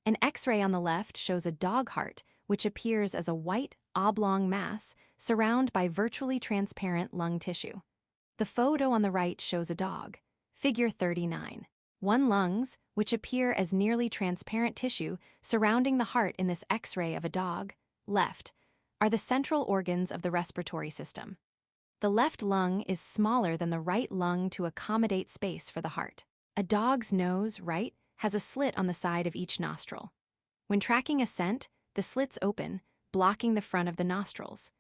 An X-ray on the left shows a dog heart, which appears as a white, oblong mass surrounded by virtually transparent lung tissue. The photo on the right shows a dog, figure 39. One lungs, which appear as nearly transparent tissue surrounding the heart in this X-ray of a dog, left, are the central organs of the respiratory system. The left lung is smaller than the right lung to accommodate space for the heart. A dog's nose, right, has a slit on the side of each nostril. When tracking a scent, the slits open, blocking the front of the nostrils.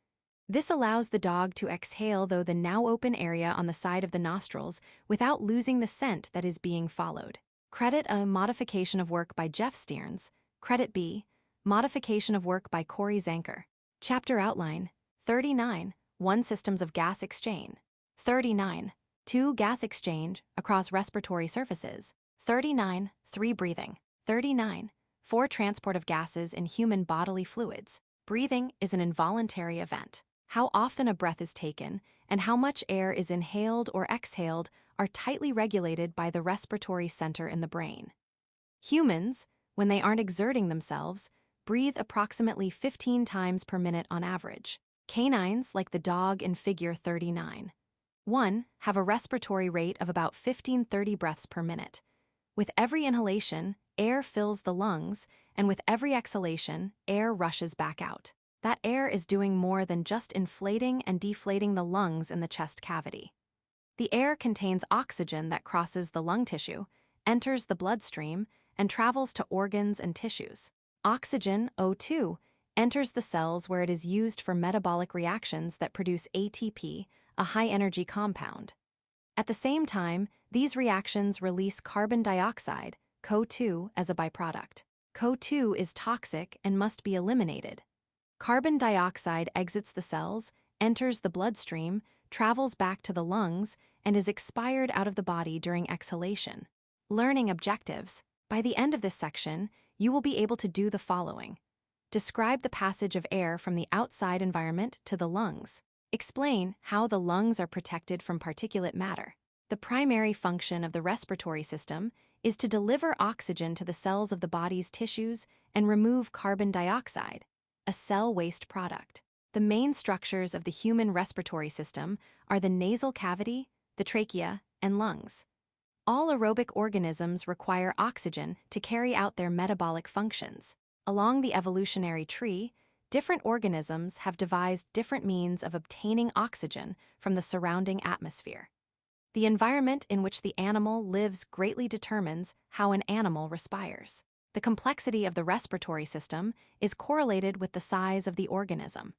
This allows the dog to exhale through the now open area on the side of the nostrils without losing the scent that is being followed. Credit A. Modification of work by Jeff Stearns. Credit B. Modification of work by Corey Zanker. Chapter outline. 39. 1 Systems of gas exchange. 39. 2 Gas exchange across respiratory surfaces. 39. 3 Breathing. 39. 4 Transport of gases in human bodily fluids. Breathing is an involuntary event. How often a breath is taken and how much air is inhaled or exhaled are tightly regulated by the respiratory center in the brain. Humans, when they aren't exerting themselves, breathe approximately 15 times per minute on average. Canines, like the dog in figure 39. 1. Have a respiratory rate of about 15-30 breaths per minute. With every inhalation, air fills the lungs, and with every exhalation, air rushes back out. That air is doing more than just inflating and deflating the lungs in the chest cavity. The air contains oxygen that crosses the lung tissue, enters the bloodstream, and travels to organs and tissues. Oxygen, O2, enters the cells where it is used for metabolic reactions that produce ATP, a high-energy compound. At the same time, these reactions release carbon dioxide, CO2, as a byproduct. CO2 is toxic and must be eliminated. Carbon dioxide exits the cells, enters the bloodstream, travels back to the lungs, and is expired out of the body during exhalation. Learning objectives. By the end of this section, you will be able to do the following. Describe the passage of air from the outside environment to the lungs. Explain how the lungs are protected from particulate matter. The primary function of the respiratory system is to deliver oxygen to the cells of the body's tissues and remove carbon dioxide, a cell waste product. The main structures of the human respiratory system are the nasal cavity, the trachea, and lungs. All aerobic organisms require oxygen to carry out their metabolic functions. Along the evolutionary tree, different organisms have devised different means of obtaining oxygen from the surrounding atmosphere. The environment in which the animal lives greatly determines how an animal respires. The complexity of the respiratory system is correlated with the size of the organism.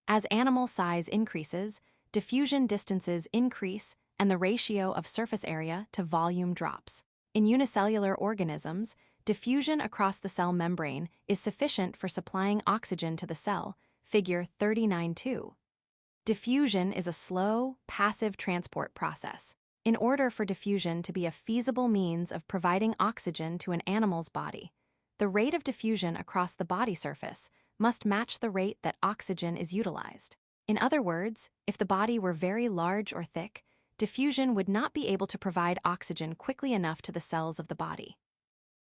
As animal size increases, diffusion distances increase and the ratio of surface area to volume drops. In unicellular organisms, diffusion across the cell membrane is sufficient for supplying oxygen to the cell, figure 39.2. Diffusion is a slow, passive transport process. In order for diffusion to be a feasible means of providing oxygen to an animal's body, the rate of diffusion across the body surface must match the rate that oxygen is utilized. In other words, if the body were very large or thick, diffusion would not be able to provide oxygen quickly enough to the cells of the body.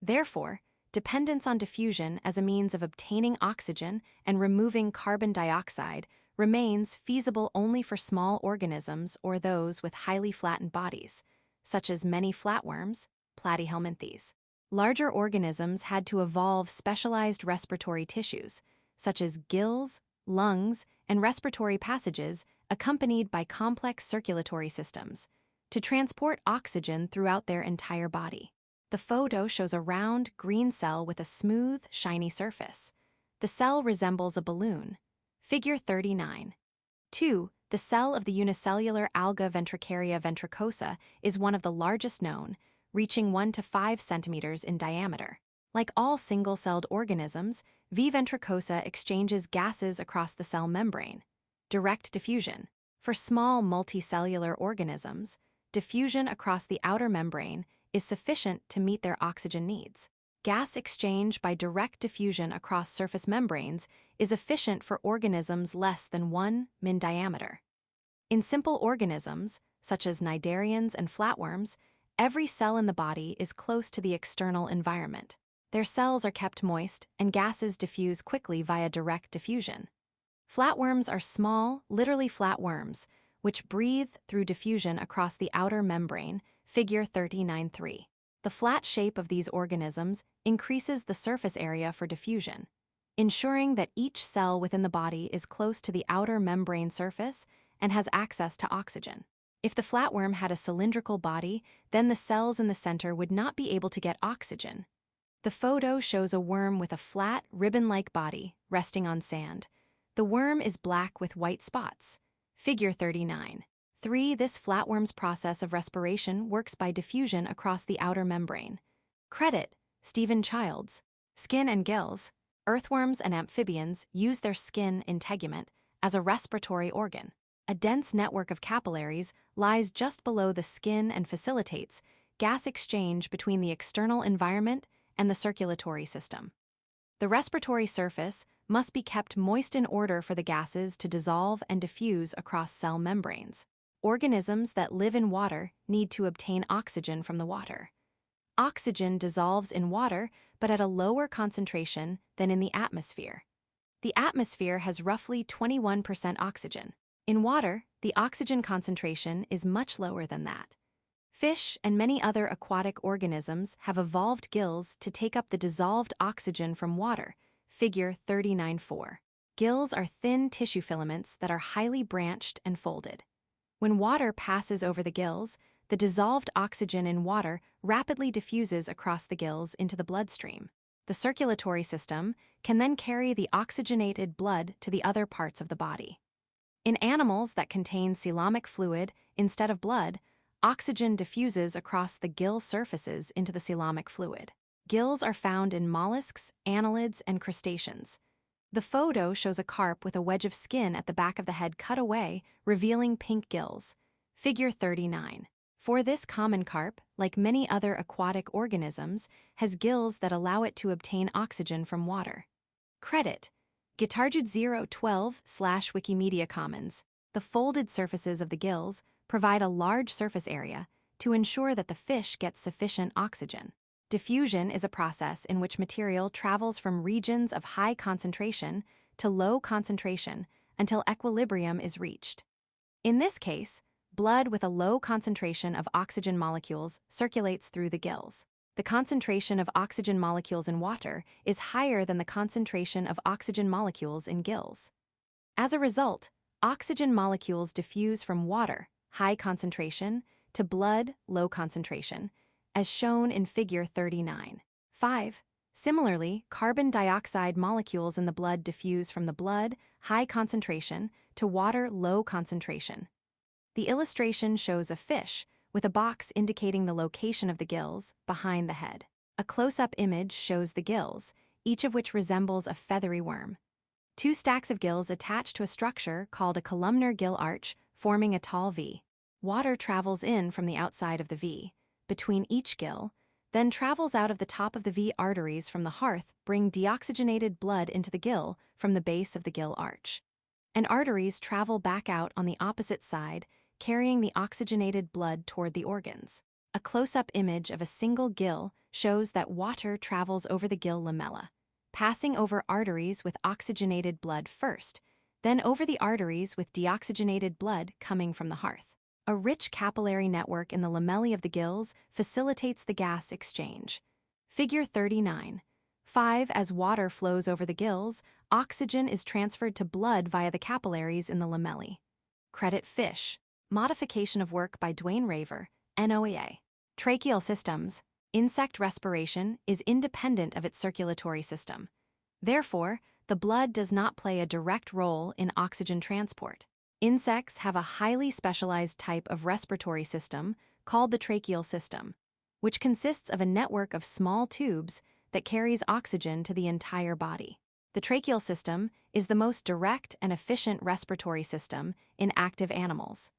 Therefore, dependence on diffusion as a means of obtaining oxygen and removing carbon dioxide remains feasible only for small organisms or those with highly flattened bodies, such as many flatworms, platyhelminthes. Larger organisms had to evolve specialized respiratory tissues, such as gills, lungs, and respiratory passages accompanied by complex circulatory systems, to transport oxygen throughout their entire body. The photo shows a round, green cell with a smooth, shiny surface. The cell resembles a balloon. Figure 39. 2. The cell of the unicellular alga ventricaria ventricosa is one of the largest known, reaching 1 to 5 centimeters in diameter. Like all single-celled organisms, V. ventricosa exchanges gases across the cell membrane. Direct diffusion. For small multicellular organisms, diffusion across the outer membrane is sufficient to meet their oxygen needs. Gas exchange by direct diffusion across surface membranes is efficient for organisms less than 1 min diameter. In simple organisms, such as cnidarians and flatworms, every cell in the body is close to the external environment. Their cells are kept moist, and gases diffuse quickly via direct diffusion. Flatworms are small, literally flat worms, which breathe through diffusion across the outer membrane, figure 39.3. The flat shape of these organisms increases the surface area for diffusion, ensuring that each cell within the body is close to the outer membrane surface and has access to oxygen. If the flatworm had a cylindrical body, then the cells in the center would not be able to get oxygen. The photo shows a worm with a flat, ribbon-like body resting on sand. The worm is black with white spots. Figure 39.3. This flatworm's process of respiration works by diffusion across the outer membrane. Credit: Stephen Childs. Skin and gills. Earthworms and amphibians use their skin integument as a respiratory organ. A dense network of capillaries lies just below the skin and facilitates gas exchange between the external environment and the circulatory system. The respiratory surface must be kept moist in order for the gases to dissolve and diffuse across cell membranes. Organisms that live in water need to obtain oxygen from the water. Oxygen dissolves in water, but at a lower concentration than in the atmosphere. The atmosphere has roughly 21% oxygen. In water, the oxygen concentration is much lower than that. Fish and many other aquatic organisms have evolved gills to take up the dissolved oxygen from water, figure 39.4. Gills are thin tissue filaments that are highly branched and folded. When water passes over the gills, the dissolved oxygen in water rapidly diffuses across the gills into the bloodstream. The circulatory system can then carry the oxygenated blood to the other parts of the body. In animals that contain coelomic fluid instead of blood, oxygen diffuses across the gill surfaces into the coelomic fluid. Gills are found in mollusks, annelids, and crustaceans. The photo shows a carp with a wedge of skin at the back of the head cut away, revealing pink gills. Figure 39. For this common carp, like many other aquatic organisms, has gills that allow it to obtain oxygen from water. Credit: Guitarjude012/Wikimedia Commons. The folded surfaces of the gills provide a large surface area to ensure that the fish gets sufficient oxygen. Diffusion is a process in which material travels from regions of high concentration to low concentration until equilibrium is reached. In this case, blood with a low concentration of oxygen molecules circulates through the gills. The concentration of oxygen molecules in water is higher than the concentration of oxygen molecules in gills. As a result, oxygen molecules diffuse from water, high concentration, to blood, low concentration, as shown in figure 39.5. Similarly, carbon dioxide molecules in the blood diffuse from the blood, high concentration, to water, low concentration. The illustration shows a fish with a box indicating the location of the gills behind the head. A close-up image shows the gills, each of which resembles a feathery worm. Two stacks of gills attach to a structure called a columnar gill arch, forming a tall V. Water travels in from the outside of the V, between each gill, then travels out of the top of the V. Arteries from the hearth bring deoxygenated blood into the gill from the base of the gill arch. And arteries travel back out on the opposite side, carrying the oxygenated blood toward the organs. A close-up image of a single gill shows that water travels over the gill lamella, passing over arteries with oxygenated blood first, then over the arteries with deoxygenated blood coming from the hearth. A rich capillary network in the lamellae of the gills facilitates the gas exchange. Figure 39.5. As water flows over the gills, oxygen is transferred to blood via the capillaries in the lamellae. Credit: Fish. Modification of work by Dwayne Raver, NOEA. Tracheal systems. Insect respiration is independent of its circulatory system. Therefore, the blood does not play a direct role in oxygen transport. Insects have a highly specialized type of respiratory system called the tracheal system, which consists of a network of small tubes that carries oxygen to the entire body. The tracheal system is the most direct and efficient respiratory system in active animals.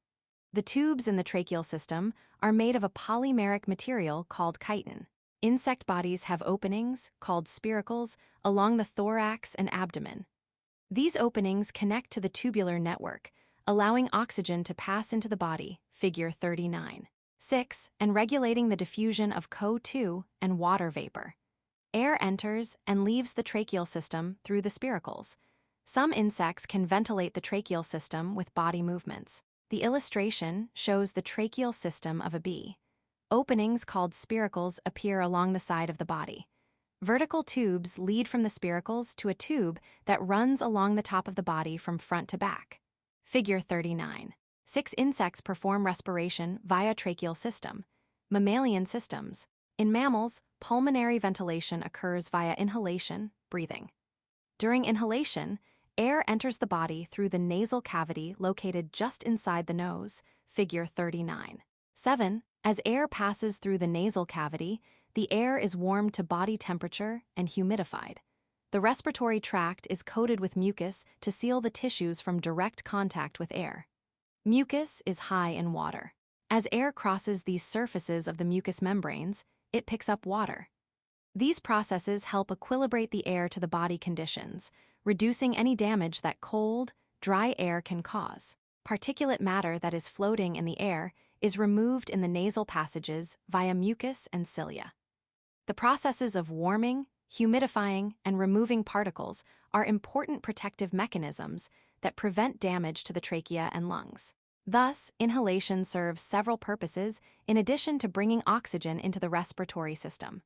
The tubes in the tracheal system are made of a polymeric material called chitin. Insect bodies have openings, called spiracles, along the thorax and abdomen. These openings connect to the tubular network, allowing oxygen to pass into the body, figure 39.6, and regulating the diffusion of CO2 and water vapor. Air enters and leaves the tracheal system through the spiracles. Some insects can ventilate the tracheal system with body movements. The illustration shows the tracheal system of a bee. Openings called spiracles appear along the side of the body. Vertical tubes lead from the spiracles to a tube that runs along the top of the body from front to back. Figure 39. 6 insects perform respiration via tracheal system. Mammalian systems. In mammals, pulmonary ventilation occurs via inhalation, breathing. During inhalation, air enters the body through the nasal cavity located just inside the nose, figure 39. 7. As air passes through the nasal cavity, the air is warmed to body temperature and humidified. The respiratory tract is coated with mucus to seal the tissues from direct contact with air. Mucus is high in water. As air crosses these surfaces of the mucous membranes, it picks up water. These processes help equilibrate the air to the body conditions, reducing any damage that cold, dry air can cause. Particulate matter that is floating in the air is removed in the nasal passages via mucus and cilia. The processes of warming, humidifying, and removing particles are important protective mechanisms that prevent damage to the trachea and lungs. Thus, inhalation serves several purposes in addition to bringing oxygen into the respiratory system.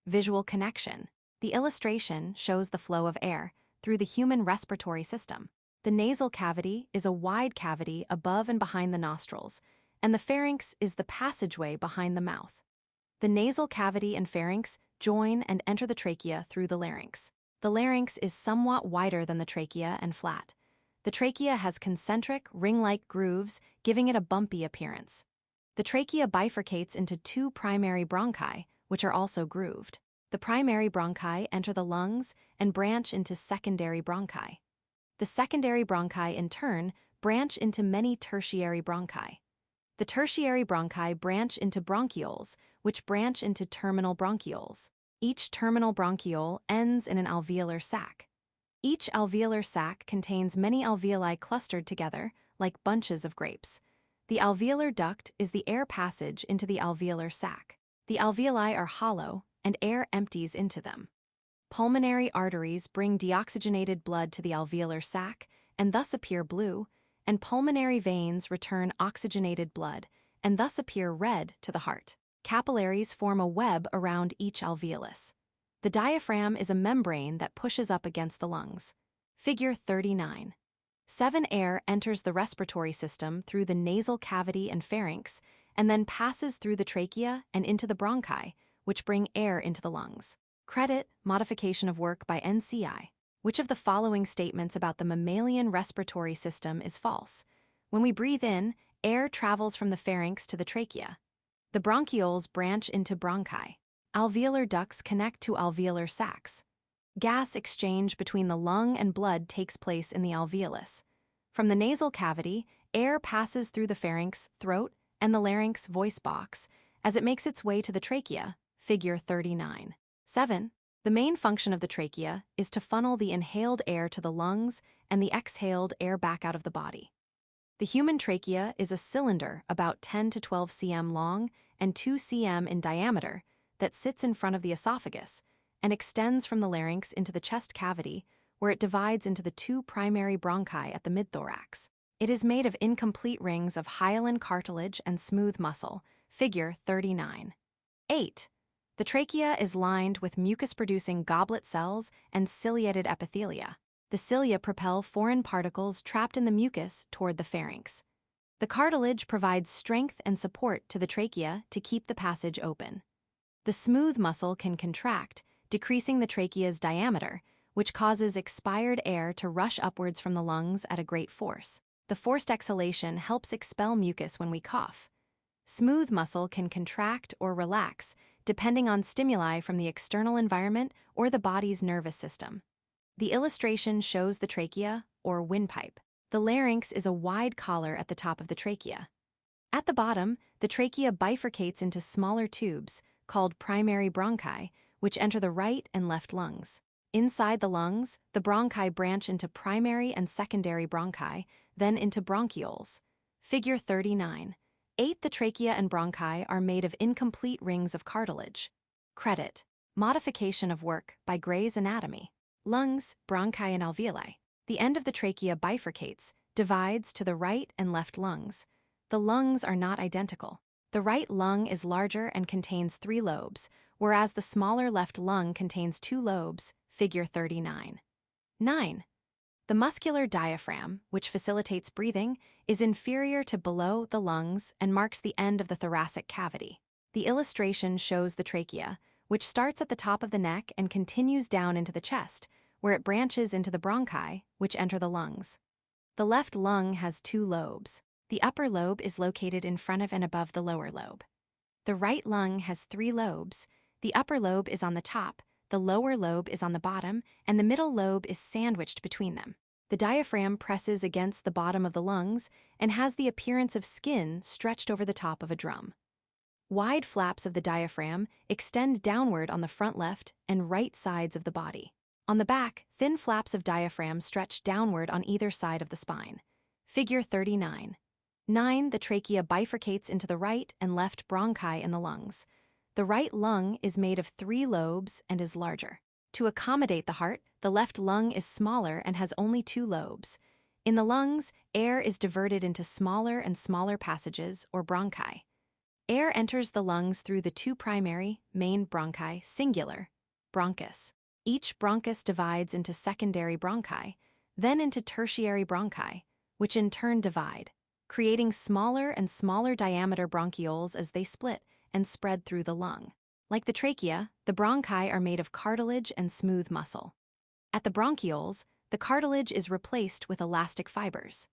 Visual connection. The illustration shows the flow of air through the human respiratory system. The nasal cavity is a wide cavity above and behind the nostrils, and the pharynx is the passageway behind the mouth. The nasal cavity and pharynx join and enter the trachea through the larynx. The larynx is somewhat wider than the trachea and flat. The trachea has concentric, ring-like grooves, giving it a bumpy appearance. The trachea bifurcates into 2 primary bronchi, which are also grooved. The primary bronchi enter the lungs and branch into secondary bronchi. The secondary bronchi, in turn, branch into many tertiary bronchi. The tertiary bronchi branch into bronchioles, which branch into terminal bronchioles. Each terminal bronchiole ends in an alveolar sac. Each alveolar sac contains many alveoli clustered together, like bunches of grapes. The alveolar duct is the air passage into the alveolar sac. The alveoli are hollow, and air empties into them. Pulmonary arteries bring deoxygenated blood to the alveolar sac, and thus appear blue, and pulmonary veins return oxygenated blood, and thus appear red to the heart. Capillaries form a web around each alveolus. The diaphragm is a membrane that pushes up against the lungs. Figure 39. 7. Air enters the respiratory system through the nasal cavity and pharynx, and then passes through the trachea and into the bronchi, which bring air into the lungs. Credit, modification of work by NCI. Which of the following statements about the mammalian respiratory system is false? When we breathe in, air travels from the pharynx to the trachea. The bronchioles branch into bronchi. Alveolar ducts connect to alveolar sacs. Gas exchange between the lung and blood takes place in the alveolus. From the nasal cavity, air passes through the pharynx, throat, and the larynx voice box as it makes its way to the trachea, figure 39. 7. The main function of the trachea is to funnel the inhaled air to the lungs and the exhaled air back out of the body. The human trachea is a cylinder about 10 to 12 cm long and 2 cm in diameter that sits in front of the esophagus and extends from the larynx into the chest cavity, where it divides into the 2 primary bronchi at the mid-thorax. It is made of incomplete rings of hyaline cartilage and smooth muscle, figure 39. 8. The trachea is lined with mucus-producing goblet cells and ciliated epithelia. The cilia propel foreign particles trapped in the mucus toward the pharynx. The cartilage provides strength and support to the trachea to keep the passage open. The smooth muscle can contract, decreasing the trachea's diameter, which causes expired air to rush upwards from the lungs at a great force. The forced exhalation helps expel mucus when we cough. Smooth muscle can contract or relax, depending on stimuli from the external environment or the body's nervous system. The illustration shows the trachea, or windpipe. The larynx is a wide collar at the top of the trachea. At the bottom, the trachea bifurcates into smaller tubes, called primary bronchi, which enter the right and left lungs. Inside the lungs, the bronchi branch into primary and secondary bronchi, then into bronchioles. Figure 39. 8. The trachea and bronchi are made of incomplete rings of cartilage. Credit. Modification of work by Gray's Anatomy. Lungs, bronchi, and alveoli. The end of the trachea bifurcates, divides to the right and left lungs. The lungs are not identical. The right lung is larger and contains 3 lobes, whereas the smaller left lung contains 2 lobes, figure 39. 9. The muscular diaphragm, which facilitates breathing, is inferior to below the lungs and marks the end of the thoracic cavity. The illustration shows the trachea, which starts at the top of the neck and continues down into the chest, where it branches into the bronchi, which enter the lungs. The left lung has 2 lobes. The upper lobe is located in front of and above the lower lobe. The right lung has 3 lobes. The upper lobe is on the top, the lower lobe is on the bottom, and the middle lobe is sandwiched between them. The diaphragm presses against the bottom of the lungs and has the appearance of skin stretched over the top of a drum. Wide flaps of the diaphragm extend downward on the front left and right sides of the body. On the back, thin flaps of diaphragm stretch downward on either side of the spine. Figure 39. 9. The trachea bifurcates into the right and left bronchi in the lungs. The right lung is made of 3 lobes and is larger. To accommodate the heart, the left lung is smaller and has only 2 lobes. In the lungs, air is diverted into smaller and smaller passages, or bronchi. Air enters the lungs through the 2 primary, main bronchi, singular, bronchus. Each bronchus divides into secondary bronchi, then into tertiary bronchi, which in turn divide, creating smaller and smaller diameter bronchioles as they split and spread through the lung. Like the trachea, the bronchi are made of cartilage and smooth muscle. At the bronchioles, the cartilage is replaced with elastic fibers.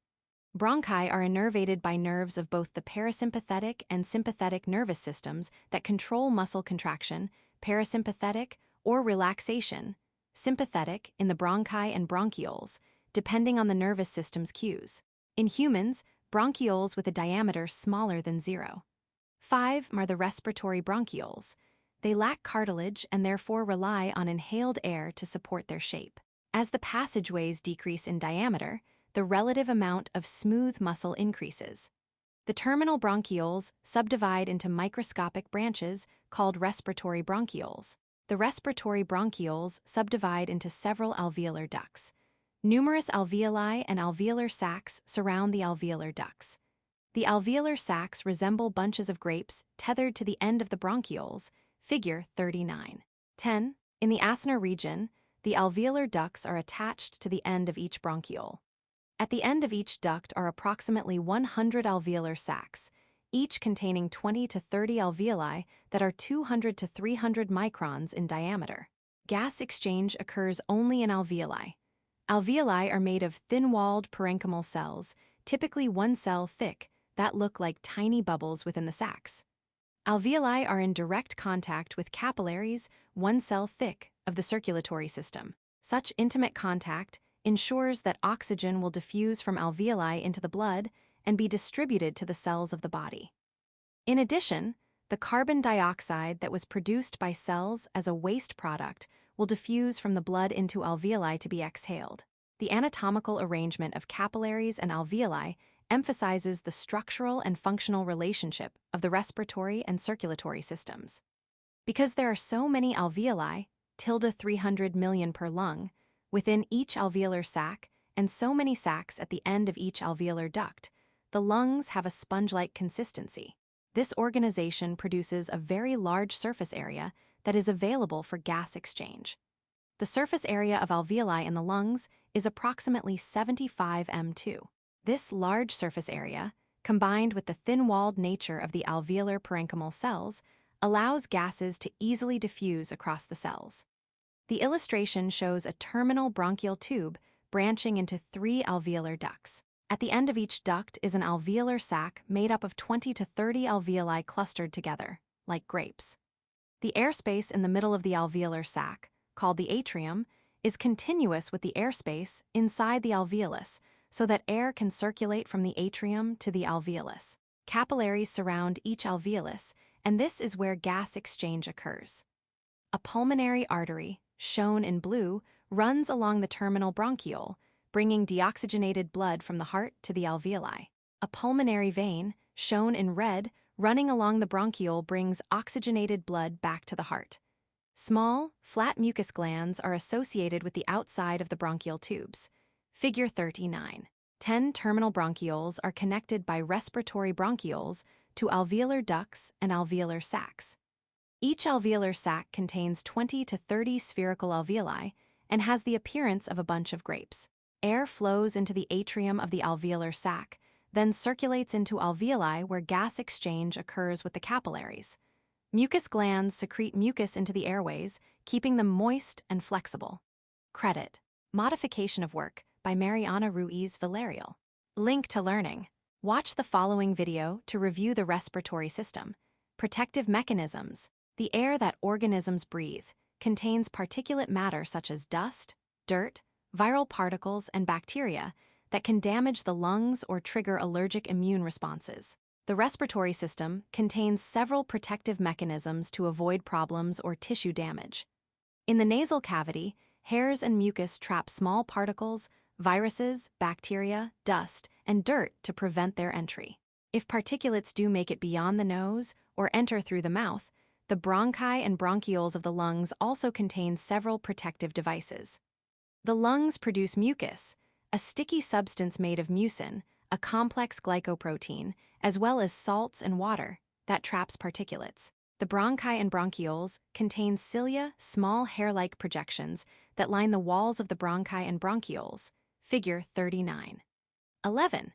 Bronchi are innervated by nerves of both the parasympathetic and sympathetic nervous systems that control muscle contraction, parasympathetic or relaxation, sympathetic in the bronchi and bronchioles, depending on the nervous system's cues. In humans, bronchioles with a diameter smaller than 0. 5 are the respiratory bronchioles. They lack cartilage and therefore rely on inhaled air to support their shape. As the passageways decrease in diameter, the relative amount of smooth muscle increases. The terminal bronchioles subdivide into microscopic branches called respiratory bronchioles. The respiratory bronchioles subdivide into several alveolar ducts. Numerous alveoli and alveolar sacs surround the alveolar ducts. The alveolar sacs resemble bunches of grapes tethered to the end of the bronchioles, figure 39. 10. In the Asner region, the alveolar ducts are attached to the end of each bronchiole. At the end of each duct are approximately 100 alveolar sacs, each containing 20 to 30 alveoli that are 200 to 300 microns in diameter. Gas exchange occurs only in alveoli. Alveoli are made of thin-walled parenchymal cells, typically 1 cell thick, that look like tiny bubbles within the sacs. Alveoli are in direct contact with capillaries, 1 cell thick, of the circulatory system. Such intimate contact ensures that oxygen will diffuse from alveoli into the blood and be distributed to the cells of the body. In addition, the carbon dioxide that was produced by cells as a waste product will diffuse from the blood into alveoli to be exhaled. The anatomical arrangement of capillaries and alveoli emphasizes the structural and functional relationship of the respiratory and circulatory systems. Because there are so many alveoli, 300 million per lung, within each alveolar sac and so many sacs at the end of each alveolar duct, the lungs have a sponge-like consistency. This organization produces a very large surface area that is available for gas exchange. The surface area of alveoli in the lungs is approximately 75 m². This large surface area, combined with the thin-walled nature of the alveolar parenchymal cells, allows gases to easily diffuse across the cells. The illustration shows a terminal bronchial tube branching into 3 alveolar ducts. At the end of each duct is an alveolar sac made up of 20 to 30 alveoli clustered together, like grapes. The airspace in the middle of the alveolar sac, called the atrium, is continuous with the airspace inside the alveolus, so that air can circulate from the atrium to the alveolus. Capillaries surround each alveolus, and this is where gas exchange occurs. A pulmonary artery, shown in blue, runs along the terminal bronchiole, bringing deoxygenated blood from the heart to the alveoli. A pulmonary vein, shown in red, running along the bronchiole brings oxygenated blood back to the heart. Small, flat mucus glands are associated with the outside of the bronchial tubes. Figure 39. 10 terminal bronchioles are connected by respiratory bronchioles to alveolar ducts and alveolar sacs. Each alveolar sac contains 20 to 30 spherical alveoli and has the appearance of a bunch of grapes. Air flows into the atrium of the alveolar sac, then circulates into alveoli where gas exchange occurs with the capillaries. Mucus glands secrete mucus into the airways, keeping them moist and flexible. Credit: Modification of Work by Mariana Ruiz Villarreal. Link to learning. Watch the following video to review the respiratory system. Protective mechanisms. The air that organisms breathe contains particulate matter such as dust, dirt, viral particles, and bacteria that can damage the lungs or trigger allergic immune responses. The respiratory system contains several protective mechanisms to avoid problems or tissue damage. In the nasal cavity, hairs and mucus trap small particles, viruses, bacteria, dust, and dirt to prevent their entry. If particulates do make it beyond the nose or enter through the mouth, the bronchi and bronchioles of the lungs also contain several protective devices. The lungs produce mucus, a sticky substance made of mucin, a complex glycoprotein, as well as salts and water that traps particulates. The bronchi and bronchioles contain cilia, small hair-like projections that line the walls of the bronchi and bronchioles. Figure 39. 11.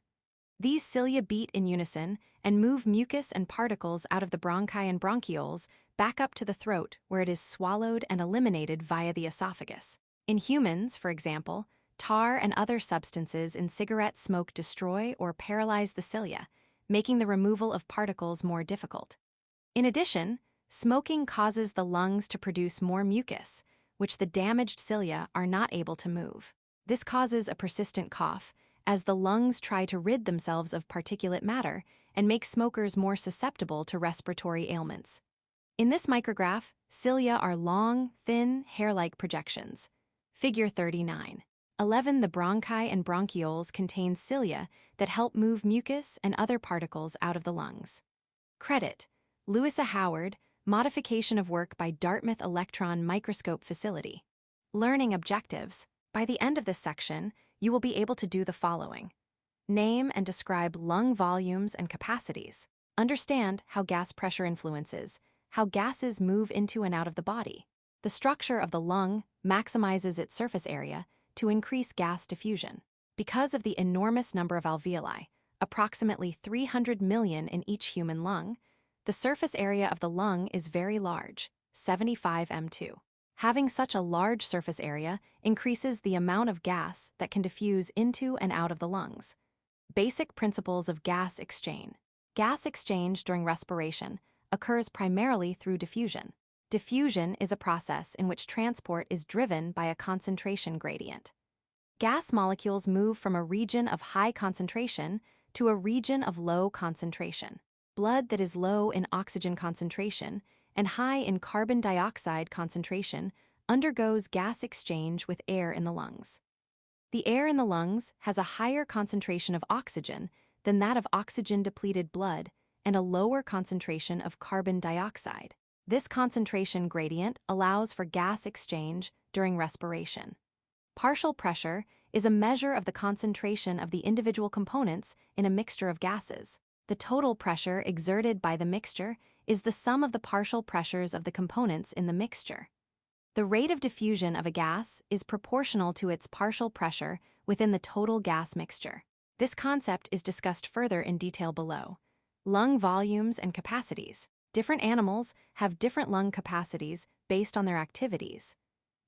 These cilia beat in unison and move mucus and particles out of the bronchi and bronchioles back up to the throat, where it is swallowed and eliminated via the esophagus. In humans, for example, tar and other substances in cigarette smoke destroy or paralyze the cilia, making the removal of particles more difficult. In addition, smoking causes the lungs to produce more mucus, which the damaged cilia are not able to move. This causes a persistent cough, as the lungs try to rid themselves of particulate matter and make smokers more susceptible to respiratory ailments. In this micrograph, cilia are long, thin, hair-like projections. Figure 39. 11. The bronchi and bronchioles contain cilia that help move mucus and other particles out of the lungs. Credit: Louisa Howard, Modification of Work by Dartmouth Electron Microscope Facility. Learning objectives. By the end of this section, you will be able to do the following: name and describe lung volumes and capacities. Understand how gas pressure influences, how gases move into and out of the body. The structure of the lung maximizes its surface area to increase gas diffusion. Because of the enormous number of alveoli, approximately 300 million in each human lung, the surface area of the lung is very large, 75 m². Having such a large surface area increases the amount of gas that can diffuse into and out of the lungs. Basic principles of gas exchange. Gas exchange during respiration occurs primarily through diffusion. Diffusion is a process in which transport is driven by a concentration gradient. Gas molecules move from a region of high concentration to a region of low concentration. Blood that is low in oxygen concentration and high in carbon dioxide concentration undergoes gas exchange with air in the lungs. The air in the lungs has a higher concentration of oxygen than that of oxygen-depleted blood and a lower concentration of carbon dioxide. This concentration gradient allows for gas exchange during respiration. Partial pressure is a measure of the concentration of the individual components in a mixture of gases. The total pressure exerted by the mixture is the sum of the partial pressures of the components in the mixture. The rate of diffusion of a gas is proportional to its partial pressure within the total gas mixture. This concept is discussed further in detail below. Lung volumes and capacities. Different animals have different lung capacities based on their activities.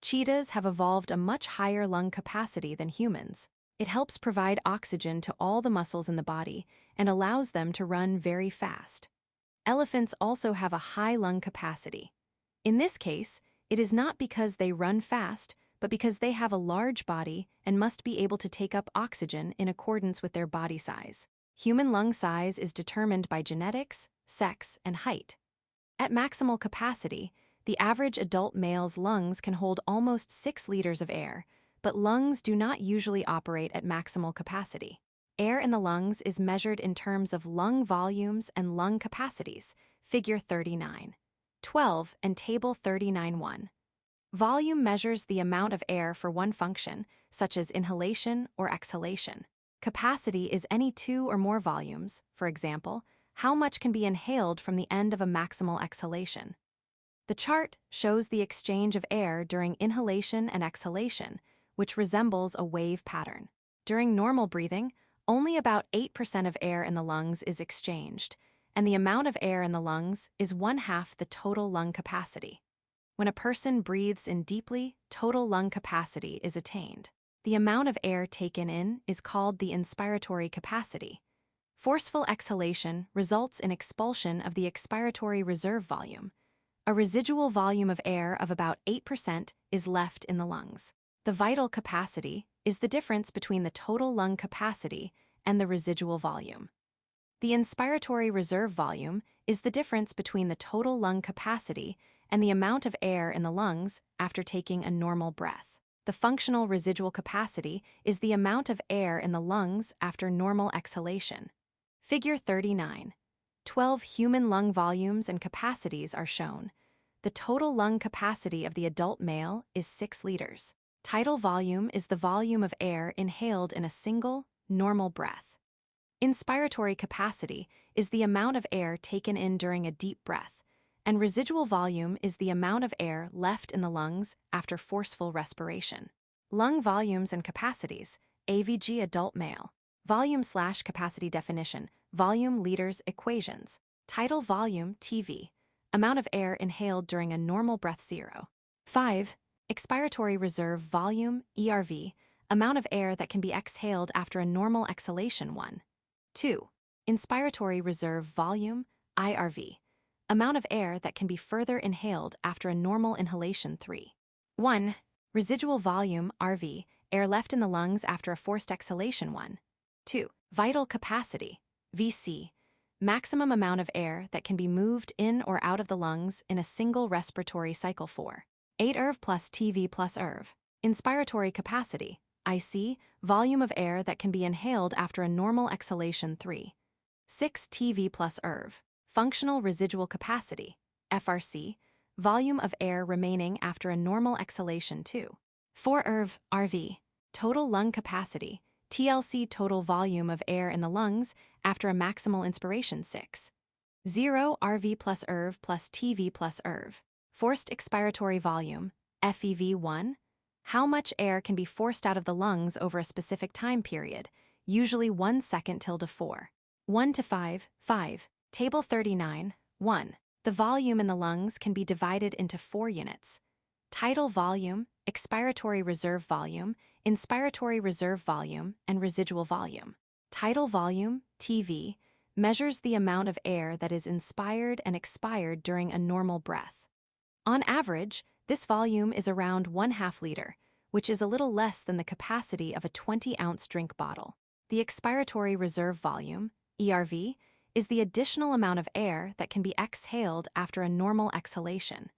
Cheetahs have evolved a much higher lung capacity than humans. It helps provide oxygen to all the muscles in the body and allows them to run very fast. Elephants also have a high lung capacity. In this case, it is not because they run fast, but because they have a large body and must be able to take up oxygen in accordance with their body size. Human lung size is determined by genetics, sex, and height. At maximal capacity, the average adult male's lungs can hold almost 6 liters of air, but lungs do not usually operate at maximal capacity. Air in the lungs is measured in terms of lung volumes and lung capacities, figure 39. 12 and Table 39.1. Volume measures the amount of air for one function, such as inhalation or exhalation. Capacity is any two or more volumes, for example, how much can be inhaled from the end of a maximal exhalation. The chart shows the exchange of air during inhalation and exhalation, which resembles a wave pattern. During normal breathing, only about 8% of air in the lungs is exchanged, and the amount of air in the lungs is 1/2 the total lung capacity. When a person breathes in deeply, total lung capacity is attained. The amount of air taken in is called the inspiratory capacity. Forceful exhalation results in expulsion of the expiratory reserve volume. A residual volume of air of about 8% is left in the lungs. The vital capacity is the difference between the total lung capacity and the residual volume. The inspiratory reserve volume is the difference between the total lung capacity and the amount of air in the lungs after taking a normal breath. The functional residual capacity is the amount of air in the lungs after normal exhalation. Figure 39. 12 human lung volumes and capacities are shown. The total lung capacity of the adult male is 6 liters. Tidal volume is the volume of air inhaled in a single, normal breath. Inspiratory capacity is the amount of air taken in during a deep breath, and residual volume is the amount of air left in the lungs after forceful respiration. Lung volumes and capacities, AVG adult male. Volume/capacity definition, volume liters equations. Tidal volume, TV, amount of air inhaled during a normal breath 0. 5. Expiratory reserve volume, ERV, amount of air that can be exhaled after a normal exhalation 1. 2. Inspiratory reserve volume, IRV, amount of air that can be further inhaled after a normal inhalation 3. 1. Residual volume, RV, air left in the lungs after a forced exhalation 1. 2. Vital capacity, VC, maximum amount of air that can be moved in or out of the lungs in a single respiratory cycle 4. 8 ERV plus TV plus ERV. Inspiratory capacity, IC, volume of air that can be inhaled after a normal exhalation 3. 6 TV plus ERV. Functional residual capacity, FRC, volume of air remaining after a normal exhalation 2. 4 ERV, RV. Total lung capacity, TLC, total volume of air in the lungs after a maximal inspiration 6. 0 RV plus ERV plus TV plus ERV. Forced expiratory volume, FEV 1. How much air can be forced out of the lungs over a specific time period, usually 1 second till to 4. 1 to 5, 5. Table 39, 1. The volume in the lungs can be divided into 4 units. Tidal volume, expiratory reserve volume, inspiratory reserve volume, and residual volume. Tidal volume, TV, measures the amount of air that is inspired and expired during a normal breath. On average, this volume is around 1/2 liter, which is a little less than the capacity of a 20-ounce drink bottle. The expiratory reserve volume, ERV, is the additional amount of air that can be exhaled after a normal exhalation.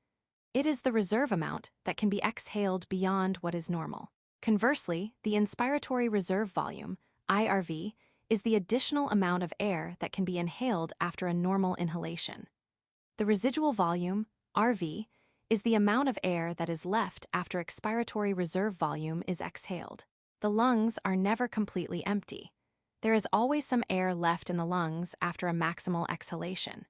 It is the reserve amount that can be exhaled beyond what is normal. Conversely, the inspiratory reserve volume, IRV, is the additional amount of air that can be inhaled after a normal inhalation. The residual volume, RV, is the amount of air that is left after expiratory reserve volume is exhaled. The lungs are never completely empty. There is always some air left in the lungs after a maximal exhalation.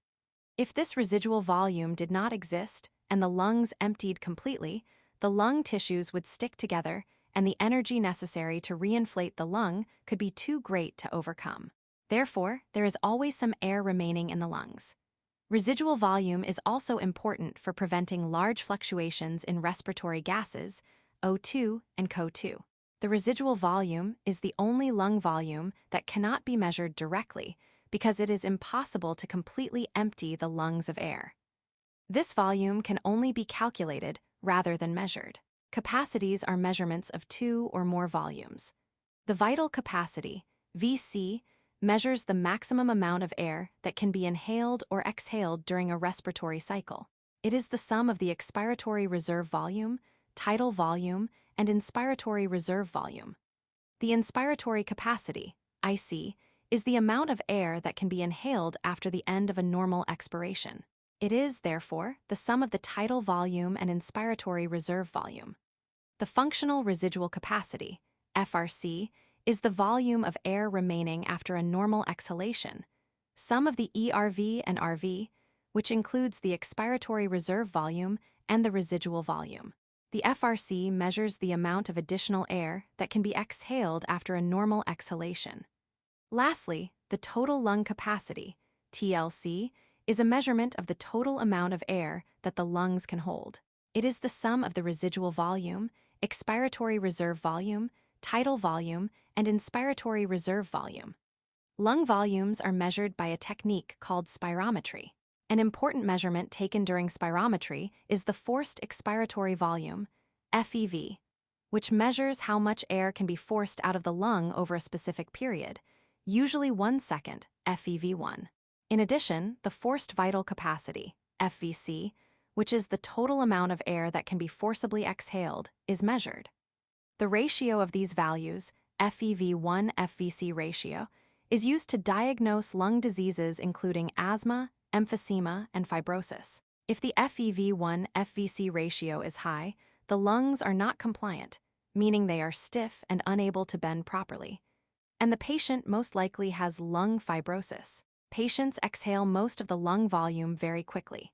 If this residual volume did not exist and the lungs emptied completely, the lung tissues would stick together and the energy necessary to reinflate the lung could be too great to overcome. Therefore, there is always some air remaining in the lungs. Residual volume is also important for preventing large fluctuations in respiratory gases, O2 and CO2. The residual volume is the only lung volume that cannot be measured directly because it is impossible to completely empty the lungs of air. This volume can only be calculated rather than measured. Capacities are measurements of 2 or more volumes. The vital capacity, VC, measures the maximum amount of air that can be inhaled or exhaled during a respiratory cycle. It is the sum of the expiratory reserve volume, tidal volume, and inspiratory reserve volume. The inspiratory capacity, IC, is the amount of air that can be inhaled after the end of a normal expiration. It is, therefore, the sum of the tidal volume and inspiratory reserve volume. The functional residual capacity, FRC, is the volume of air remaining after a normal exhalation, sum of the ERV and RV, which includes the expiratory reserve volume and the residual volume. The FRC measures the amount of additional air that can be exhaled after a normal exhalation. Lastly, the total lung capacity, TLC, is a measurement of the total amount of air that the lungs can hold. It is the sum of the residual volume, expiratory reserve volume, tidal volume, and inspiratory reserve volume. Lung volumes are measured by a technique called spirometry. An important measurement taken during spirometry is the forced expiratory volume, FEV, which measures how much air can be forced out of the lung over a specific period, usually 1 second, FEV1. In addition, the forced vital capacity, FVC, which is the total amount of air that can be forcibly exhaled, is measured. The ratio of these values, FEV1-FVC ratio, is used to diagnose lung diseases including asthma, emphysema, and fibrosis. If the FEV1-FVC ratio is high, the lungs are not compliant, meaning they are stiff and unable to bend properly. And the patient most likely has lung fibrosis. Patients exhale most of the lung volume very quickly.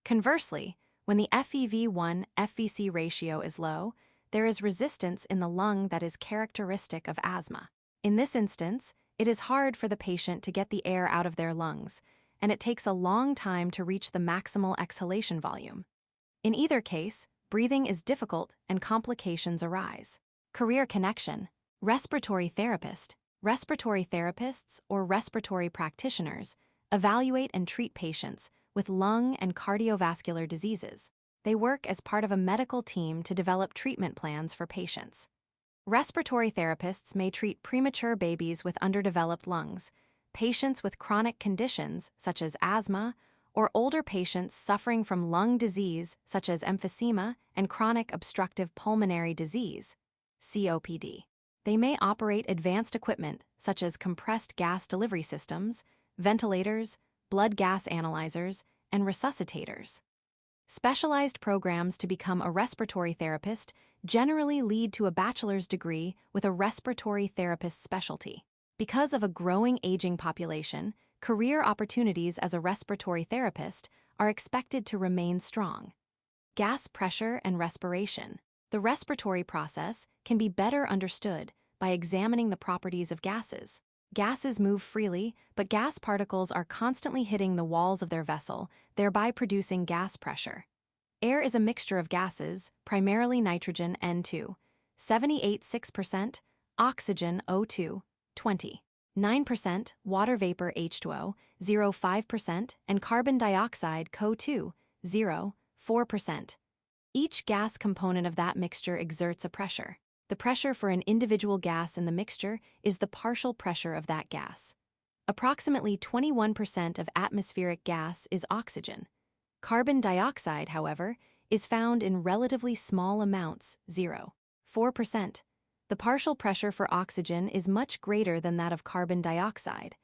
Conversely, when the FEV1-FVC ratio is low, there is resistance in the lung that is characteristic of asthma. In this instance, it is hard for the patient to get the air out of their lungs, and it takes a long time to reach the maximal exhalation volume. In either case, breathing is difficult and complications arise. Career connection. Respiratory therapist. Respiratory therapists or respiratory practitioners evaluate and treat patients with lung and cardiovascular diseases. They work as part of a medical team to develop treatment plans for patients. Respiratory therapists may treat premature babies with underdeveloped lungs, patients with chronic conditions such as asthma, or older patients suffering from lung disease such as emphysema and chronic obstructive pulmonary disease, COPD. They may operate advanced equipment such as compressed gas delivery systems, ventilators, blood gas analyzers, and resuscitators. Specialized programs to become a respiratory therapist generally lead to a bachelor's degree with a respiratory therapist specialty. Because of a growing aging population, career opportunities as a respiratory therapist are expected to remain strong. Gas pressure and respiration. The respiratory process can be better understood by examining the properties of gases. Gases move freely, but gas particles are constantly hitting the walls of their vessel, thereby producing gas pressure. Air is a mixture of gases, primarily nitrogen N2, 78.6%, oxygen O2, 20.9%, water vapor H2O, 0.5%, and carbon dioxide CO2, 0.4%. Each gas component of that mixture exerts a pressure. The pressure for an individual gas in the mixture is the partial pressure of that gas. Approximately 21% of atmospheric gas is oxygen. Carbon dioxide, however, is found in relatively small amounts, 0.4%. The partial pressure for oxygen is much greater than that of carbon dioxide.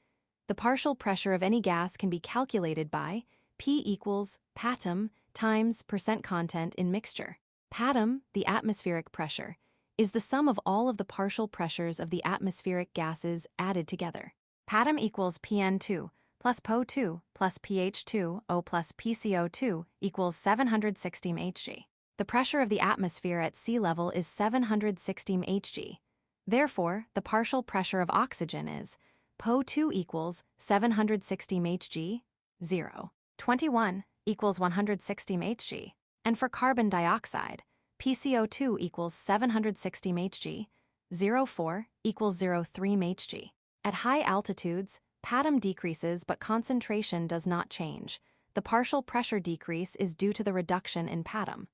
The partial pressure of any gas can be calculated by P equals patum times percent content in mixture. Patum, the atmospheric pressure, is the sum of all of the partial pressures of the atmospheric gases added together. Patum equals PN2 plus PO2 plus pH2O plus PCO2 equals 760 Hg. The pressure of the atmosphere at sea level is 760 Hg. Therefore, the partial pressure of oxygen is PO2 equals 760 Hg, 0.21 equals 160 Hg. And for carbon dioxide, PCO2 equals 760 Hg, 0.4 equals 0.3 Hg. At high altitudes, patum decreases but concentration does not change. The partial pressure decrease is due to the reduction in patum.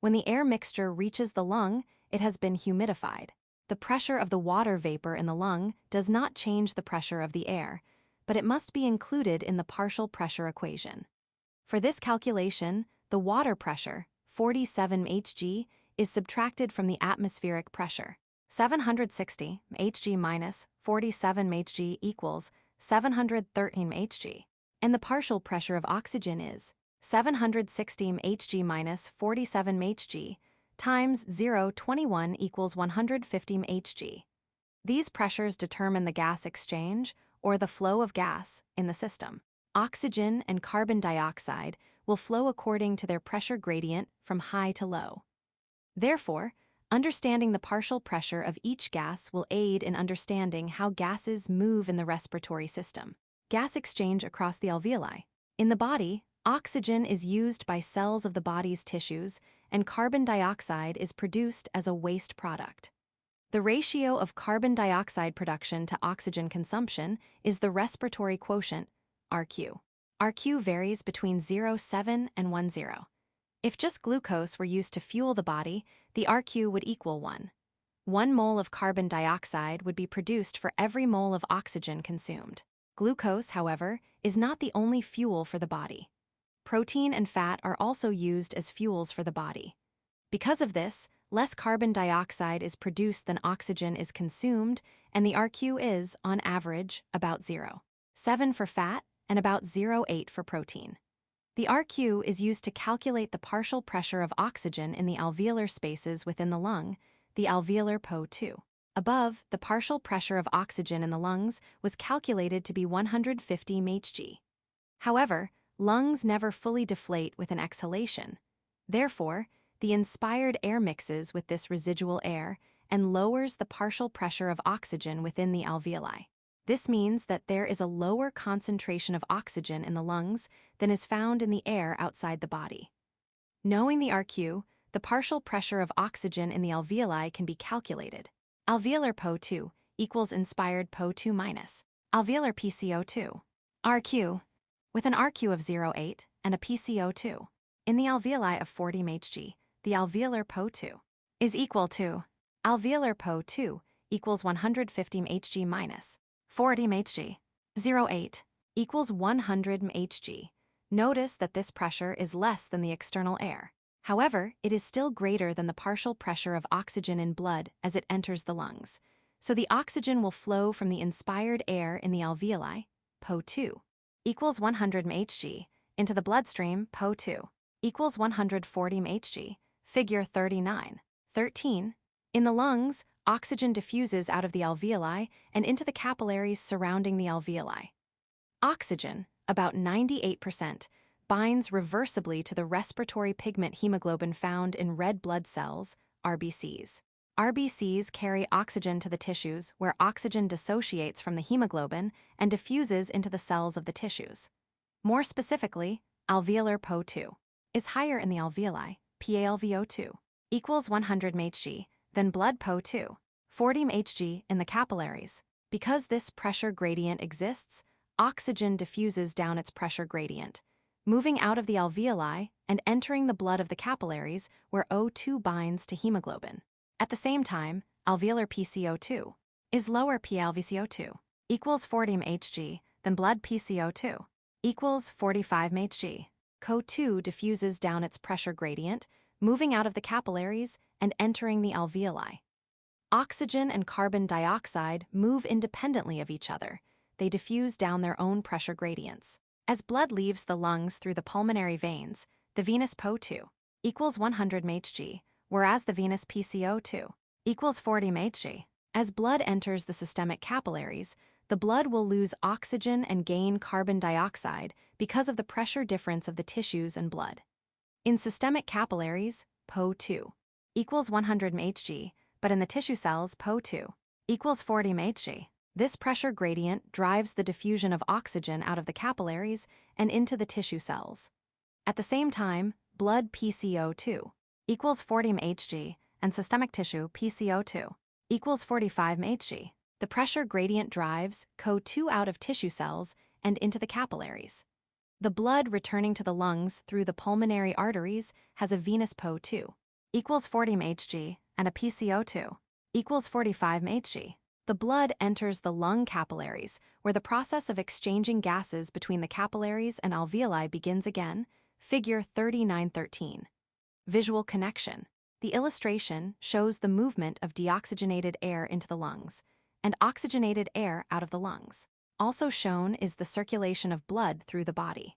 When the air mixture reaches the lung, it has been humidified. The pressure of the water vapor in the lung does not change the pressure of the air, but it must be included in the partial pressure equation. For this calculation, the water pressure, 47 Hg, is subtracted from the atmospheric pressure. 760 Hg minus 47 Hg equals 713 Hg. And the partial pressure of oxygen is 760 mHg minus 47 mHg times 0.21 equals 150 mHg. These pressures determine the gas exchange, or the flow of gas, in the system. Oxygen and carbon dioxide will flow according to their pressure gradient from high to low. Therefore, understanding the partial pressure of each gas will aid in understanding how gases move in the respiratory system. Gas exchange across the alveoli. In the body, oxygen is used by cells of the body's tissues, and carbon dioxide is produced as a waste product. The ratio of carbon dioxide production to oxygen consumption is the respiratory quotient, RQ. RQ varies between 0.7 and 1.0. If just glucose were used to fuel the body, the RQ would equal 1. 1 mole of carbon dioxide would be produced for every mole of oxygen consumed. Glucose, however, is not the only fuel for the body. Protein and fat are also used as fuels for the body. Because of this, less carbon dioxide is produced than oxygen is consumed, and the RQ is, on average, about 0.7 for fat and about 0.8 for protein. The RQ is used to calculate the partial pressure of oxygen in the alveolar spaces within the lung, the alveolar PO2. Above, the partial pressure of oxygen in the lungs was calculated to be 150 mHg. However, lungs never fully deflate with an exhalation. Therefore, the inspired air mixes with this residual air and lowers the partial pressure of oxygen within the alveoli. This means that there is a lower concentration of oxygen in the lungs than is found in the air outside the body. Knowing the RQ, the partial pressure of oxygen in the alveoli can be calculated. Alveolar PO2 equals inspired PO2 minus alveolar PCO2. RQ, with an RQ of 0.8 and a PCO2 in the alveoli of 40 mHg, the alveolar PO2 is equal to alveolar PO2 equals 150 mHg minus 40 mHg. 0.8 equals 100 mHg. Notice that this pressure is less than the external air. However, it is still greater than the partial pressure of oxygen in blood as it enters the lungs. So the oxygen will flow from the inspired air in the alveoli, PO2, equals 100 mHg, into the bloodstream, PO2, equals 140 mHg, figure 39.13. In the lungs, oxygen diffuses out of the alveoli and into the capillaries surrounding the alveoli. Oxygen, about 98%, binds reversibly to the respiratory pigment hemoglobin found in red blood cells, RBCs. RBCs carry oxygen to the tissues where oxygen dissociates from the hemoglobin and diffuses into the cells of the tissues. More specifically, alveolar PO2 is higher in the alveoli, PaLVO2, equals 100 mHg, than blood PO2, 40 mHg in the capillaries. Because this pressure gradient exists, oxygen diffuses down its pressure gradient, moving out of the alveoli and entering the blood of the capillaries where O2 binds to hemoglobin. At the same time, alveolar PCO2 is lower PaLVCO2, equals 40 mHg, than blood PCO2, equals 45 mHg. CO2 diffuses down its pressure gradient, moving out of the capillaries and entering the alveoli. Oxygen and carbon dioxide move independently of each other. They diffuse down their own pressure gradients. As blood leaves the lungs through the pulmonary veins, the venous PO2 equals 100 mHg, whereas the venous PCO2 equals 40 mHg. As blood enters the systemic capillaries, the blood will lose oxygen and gain carbon dioxide because of the pressure difference of the tissues and blood. In systemic capillaries, PO2 equals 100 mHg, but in the tissue cells, PO2 equals 40 mHg. This pressure gradient drives the diffusion of oxygen out of the capillaries and into the tissue cells. At the same time, blood PCO2 equals 40 mHg and systemic tissue PCO2 equals 45 mHg. The pressure gradient drives CO2 out of tissue cells and into the capillaries. The blood returning to the lungs through the pulmonary arteries has a venous PO2 equals 40 mHg and a PCO2 equals 45 mHg. The blood enters the lung capillaries, where the process of exchanging gases between the capillaries and alveoli begins again, figure 39.13. Visual connection. The illustration shows the movement of deoxygenated air into the lungs and oxygenated air out of the lungs. Also shown is the circulation of blood through the body.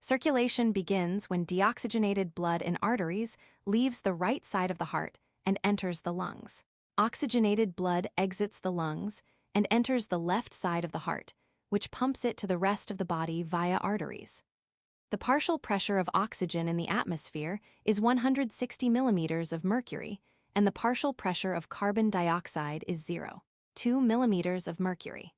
Circulation begins when deoxygenated blood in arteries leaves the right side of the heart and enters the lungs. Oxygenated blood exits the lungs and enters the left side of the heart, which pumps it to the rest of the body via arteries. The partial pressure of oxygen in the atmosphere is 160 millimeters of mercury, and the partial pressure of carbon dioxide is 0.2 millimeters of mercury.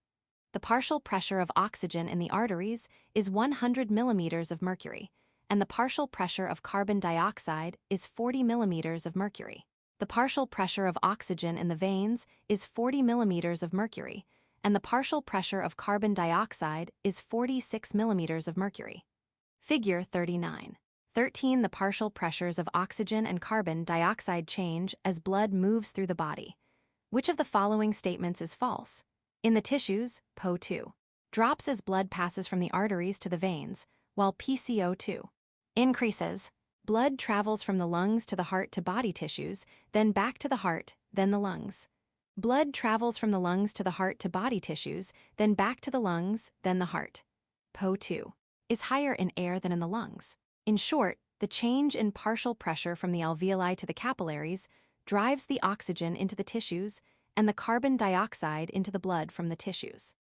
The partial pressure of oxygen in the arteries is 100 millimeters of mercury, and the partial pressure of carbon dioxide is 40 millimeters of mercury. The partial pressure of oxygen in the veins is 40 millimeters of mercury, and the partial pressure of carbon dioxide is 46 millimeters of mercury. Figure 39. 13. The partial pressures of oxygen and carbon dioxide change as blood moves through the body. Which of the following statements is false? In the tissues, PO2 drops as blood passes from the arteries to the veins, while PCO2 increases. Blood travels from the lungs to the heart to body tissues, then back to the heart, then the lungs. Blood travels from the lungs to the heart to body tissues, then back to the lungs, then the heart. PO2 is higher in air than in the lungs. In short, the change in partial pressure from the alveoli to the capillaries drives the oxygen into the tissues and the carbon dioxide into the blood from the tissues.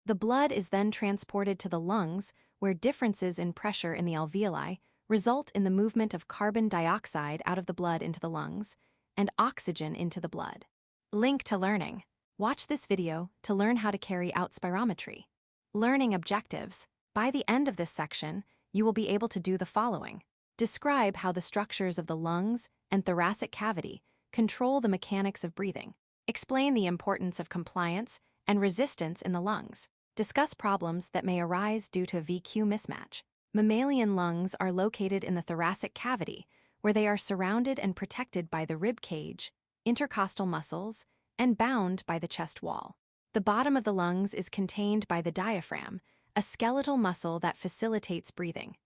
The blood is then transported to the lungs, where differences in pressure in the alveoli result in the movement of carbon dioxide out of the blood into the lungs and oxygen into the blood. Link to learning. Watch this video to learn how to carry out spirometry. Learning objectives. By the end of this section, you will be able to do the following. Describe how the structures of the lungs and thoracic cavity control the mechanics of breathing. Explain the importance of compliance and resistance in the lungs. Discuss problems that may arise due to VQ mismatch. Mammalian lungs are located in the thoracic cavity, where they are surrounded and protected by the rib cage, intercostal muscles, and bound by the chest wall. The bottom of the lungs is contained by the diaphragm, a skeletal muscle that facilitates breathing.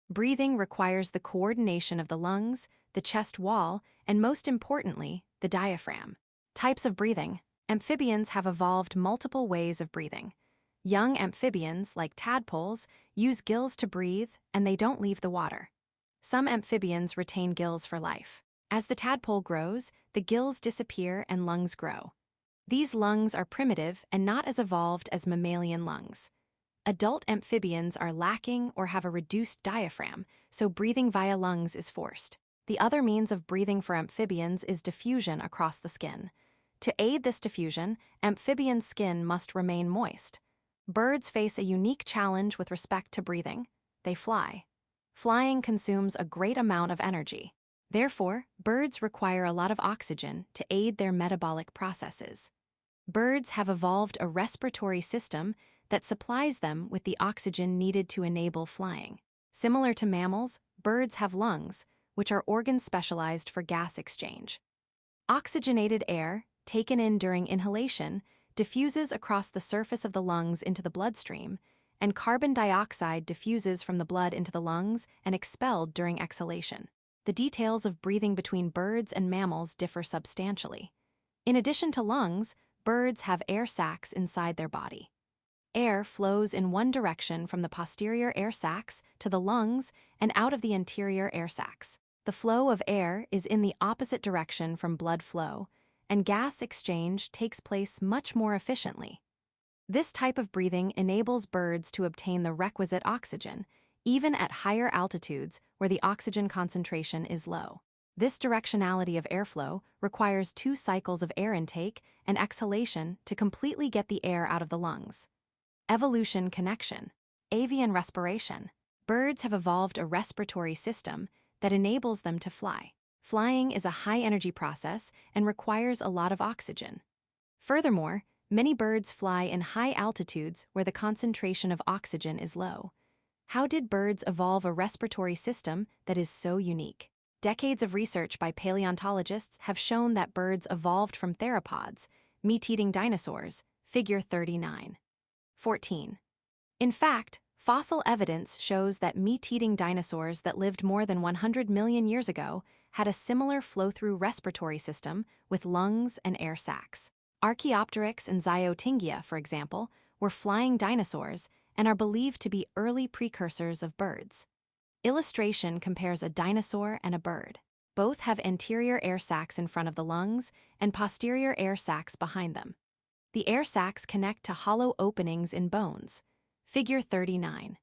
Breathing requires the coordination of the lungs, the chest wall, and most importantly, the diaphragm. Types of breathing. Amphibians have evolved multiple ways of breathing. Young amphibians, like tadpoles, use gills to breathe, and they don't leave the water. Some amphibians retain gills for life. As the tadpole grows, the gills disappear and lungs grow. These lungs are primitive and not as evolved as mammalian lungs. Adult amphibians are lacking or have a reduced diaphragm, so breathing via lungs is forced. The other means of breathing for amphibians is diffusion across the skin. To aid this diffusion, amphibian skin must remain moist. Birds face a unique challenge with respect to breathing. They fly. Flying consumes a great amount of energy. Therefore, birds require a lot of oxygen to aid their metabolic processes. Birds have evolved a respiratory system that supplies them with the oxygen needed to enable flying. Similar to mammals, birds have lungs, which are organs specialized for gas exchange. Oxygenated air, taken in during inhalation, diffuses across the surface of the lungs into the bloodstream, and carbon dioxide diffuses from the blood into the lungs and expelled during exhalation. The details of breathing between birds and mammals differ substantially. In addition to lungs, birds have air sacs inside their body. Air flows in one direction from the posterior air sacs to the lungs and out of the anterior air sacs. The flow of air is in the opposite direction from blood flow, and gas exchange takes place much more efficiently. This type of breathing enables birds to obtain the requisite oxygen, even at higher altitudes where the oxygen concentration is low. This directionality of airflow requires 2 cycles of air intake and exhalation to completely get the air out of the lungs. Evolution connection. Avian respiration. Birds have evolved a respiratory system that enables them to fly. Flying is a high-energy process and requires a lot of oxygen. Furthermore, many birds fly in high altitudes where the concentration of oxygen is low. How did birds evolve a respiratory system that is so unique? Decades of research by paleontologists have shown that birds evolved from theropods, meat-eating dinosaurs, figure 39. 14. In fact, fossil evidence shows that meat-eating dinosaurs that lived more than 100 million years ago had a similar flow-through respiratory system with lungs and air sacs. Archaeopteryx and Zyotingia, for example, were flying dinosaurs and are believed to be early precursors of birds. Illustration compares a dinosaur and a bird. Both have anterior air sacs in front of the lungs and posterior air sacs behind them. The air sacs connect to hollow openings in bones. Figure 39.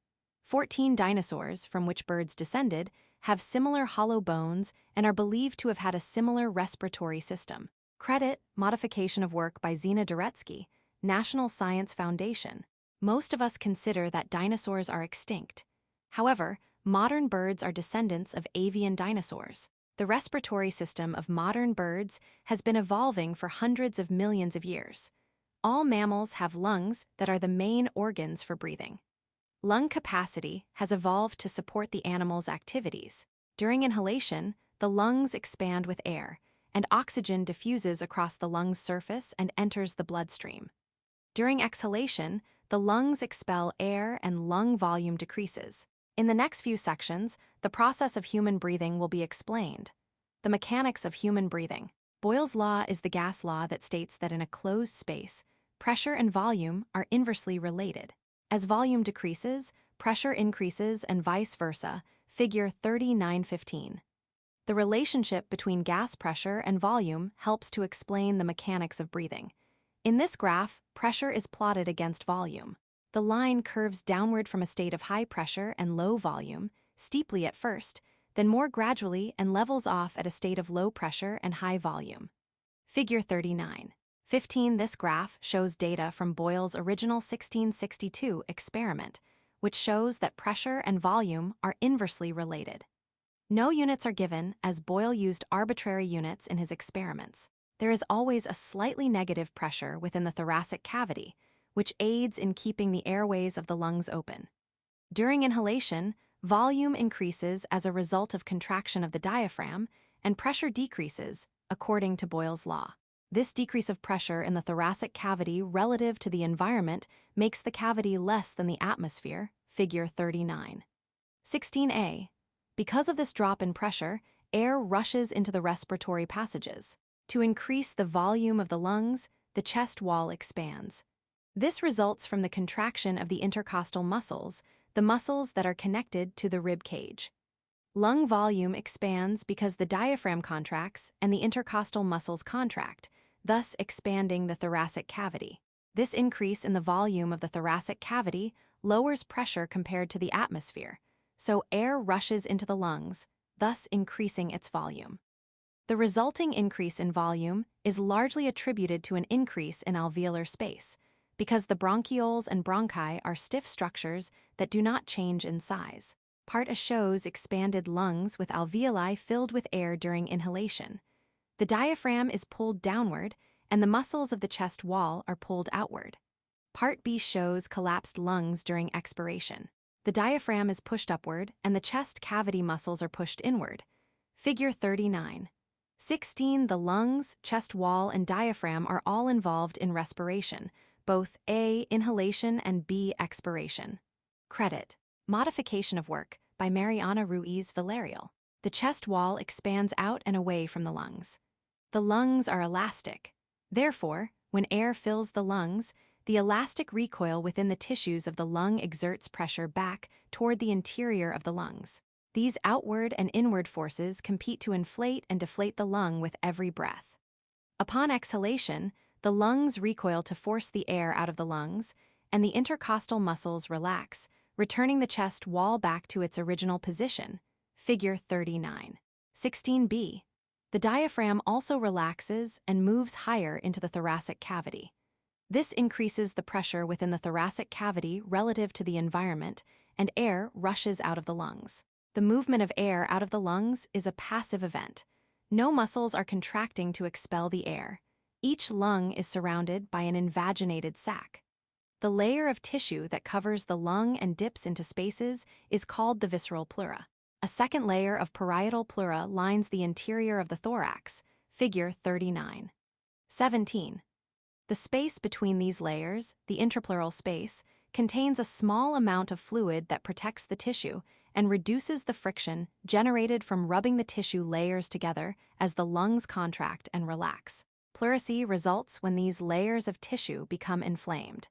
14 dinosaurs, from which birds descended, have similar hollow bones and are believed to have had a similar respiratory system. Credit, modification of work by Zina Duretsky, National Science Foundation. Most of us consider that dinosaurs are extinct. However, modern birds are descendants of avian dinosaurs. The respiratory system of modern birds has been evolving for hundreds of millions of years. All mammals have lungs that are the main organs for breathing. Lung capacity has evolved to support the animal's activities. During inhalation, the lungs expand with air, and oxygen diffuses across the lung's surface and enters the bloodstream. During exhalation, the lungs expel air and lung volume decreases. In the next few sections, the process of human breathing will be explained. The mechanics of human breathing. Boyle's law is the gas law that states that in a closed space, pressure and volume are inversely related. As volume decreases, pressure increases and vice versa, figure 3915. The relationship between gas pressure and volume helps to explain the mechanics of breathing. In this graph, pressure is plotted against volume. The line curves downward from a state of high pressure and low volume, steeply at first, then more gradually and levels off at a state of low pressure and high volume. Figure 39:15. This graph shows data from Boyle's original 1662 experiment, which shows that pressure and volume are inversely related. No units are given, as Boyle used arbitrary units in his experiments. There is always a slightly negative pressure within the thoracic cavity, which aids in keeping the airways of the lungs open. During inhalation, volume increases as a result of contraction of the diaphragm, and pressure decreases, according to Boyle's law. This decrease of pressure in the thoracic cavity relative to the environment makes the cavity less than the atmosphere, figure 39:16a. Because of this drop in pressure, air rushes into the respiratory passages. To increase the volume of the lungs, the chest wall expands. This results from the contraction of the intercostal muscles, the muscles that are connected to the rib cage. Lung volume expands because the diaphragm contracts and the intercostal muscles contract, thus expanding the thoracic cavity. This increase in the volume of the thoracic cavity lowers pressure compared to the atmosphere, so air rushes into the lungs, thus increasing its volume. The resulting increase in volume is largely attributed to an increase in alveolar space, because the bronchioles and bronchi are stiff structures that do not change in size. Part A shows expanded lungs with alveoli filled with air during inhalation. The diaphragm is pulled downward, and the muscles of the chest wall are pulled outward. Part B shows collapsed lungs during expiration. The diaphragm is pushed upward, and the chest cavity muscles are pushed inward. Figure 39:16. The lungs, chest wall, and diaphragm are all involved in respiration, both A, inhalation, and B, expiration. Credit, modification of work by Mariana Ruiz Villarreal. The chest wall expands out and away from the lungs. The lungs are elastic. Therefore, when air fills the lungs, the elastic recoil within the tissues of the lung exerts pressure back toward the interior of the lungs. These outward and inward forces compete to inflate and deflate the lung with every breath. Upon exhalation, the lungs recoil to force the air out of the lungs, and the intercostal muscles relax, returning the chest wall back to its original position, figure 39:16b. The diaphragm also relaxes and moves higher into the thoracic cavity. This increases the pressure within the thoracic cavity relative to the environment, and air rushes out of the lungs. The movement of air out of the lungs is a passive event. No muscles are contracting to expel the air. Each lung is surrounded by an invaginated sac. The layer of tissue that covers the lung and dips into spaces is called the visceral pleura. A second layer of parietal pleura lines the interior of the thorax, figure 39:17. The space between these layers, the intrapleural space, contains a small amount of fluid that protects the tissue and reduces the friction generated from rubbing the tissue layers together as the lungs contract and relax. Pleurisy results when these layers of tissue become inflamed.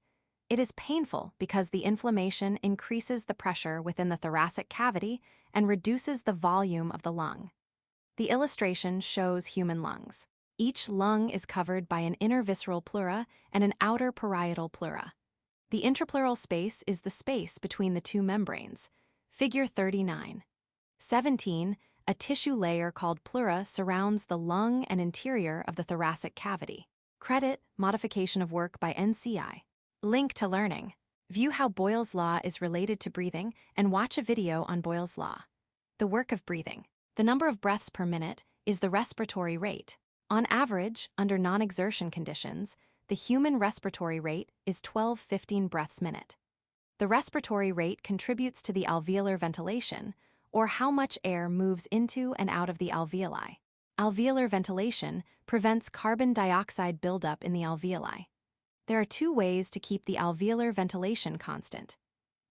It is painful because the inflammation increases the pressure within the thoracic cavity and reduces the volume of the lung. The illustration shows human lungs. Each lung is covered by an inner visceral pleura and an outer parietal pleura. The intrapleural space is the space between the two membranes. Figure 39. 17. A tissue layer called pleura surrounds the lung and interior of the thoracic cavity. Credit, modification of work by NCI. Link to learning. View how Boyle's law is related to breathing and watch a video on Boyle's law. The work of breathing. The number of breaths per minute is the respiratory rate. On average, under non-exertion conditions, the human respiratory rate is 12-15 breaths a minute. The respiratory rate contributes to the alveolar ventilation, or how much air moves into and out of the alveoli. Alveolar ventilation prevents carbon dioxide buildup in the alveoli. There are two ways to keep the alveolar ventilation constant.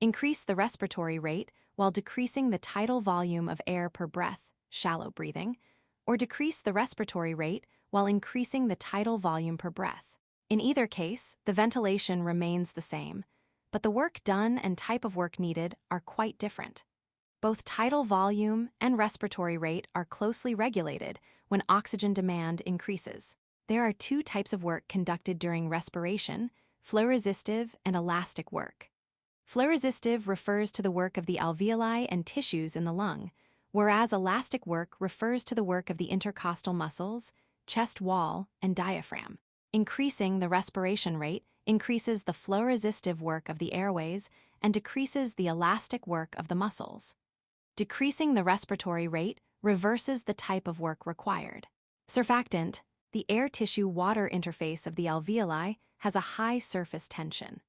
Increase the respiratory rate while decreasing the tidal volume of air per breath, shallow breathing, or decrease the respiratory rate while increasing the tidal volume per breath. In either case, the ventilation remains the same, but the work done and type of work needed are quite different. Both tidal volume and respiratory rate are closely regulated when oxygen demand increases. There are two types of work conducted during respiration: flow-resistive and elastic work. Flow-resistive refers to the work of the alveoli and tissues in the lung, whereas elastic work refers to the work of the intercostal muscles, chest wall, and diaphragm. Increasing the respiration rate increases the flow-resistive work of the airways and decreases the elastic work of the muscles. Decreasing the respiratory rate reverses the type of work required. Surfactant, the air-tissue-water interface of the alveoli, has a high surface tension.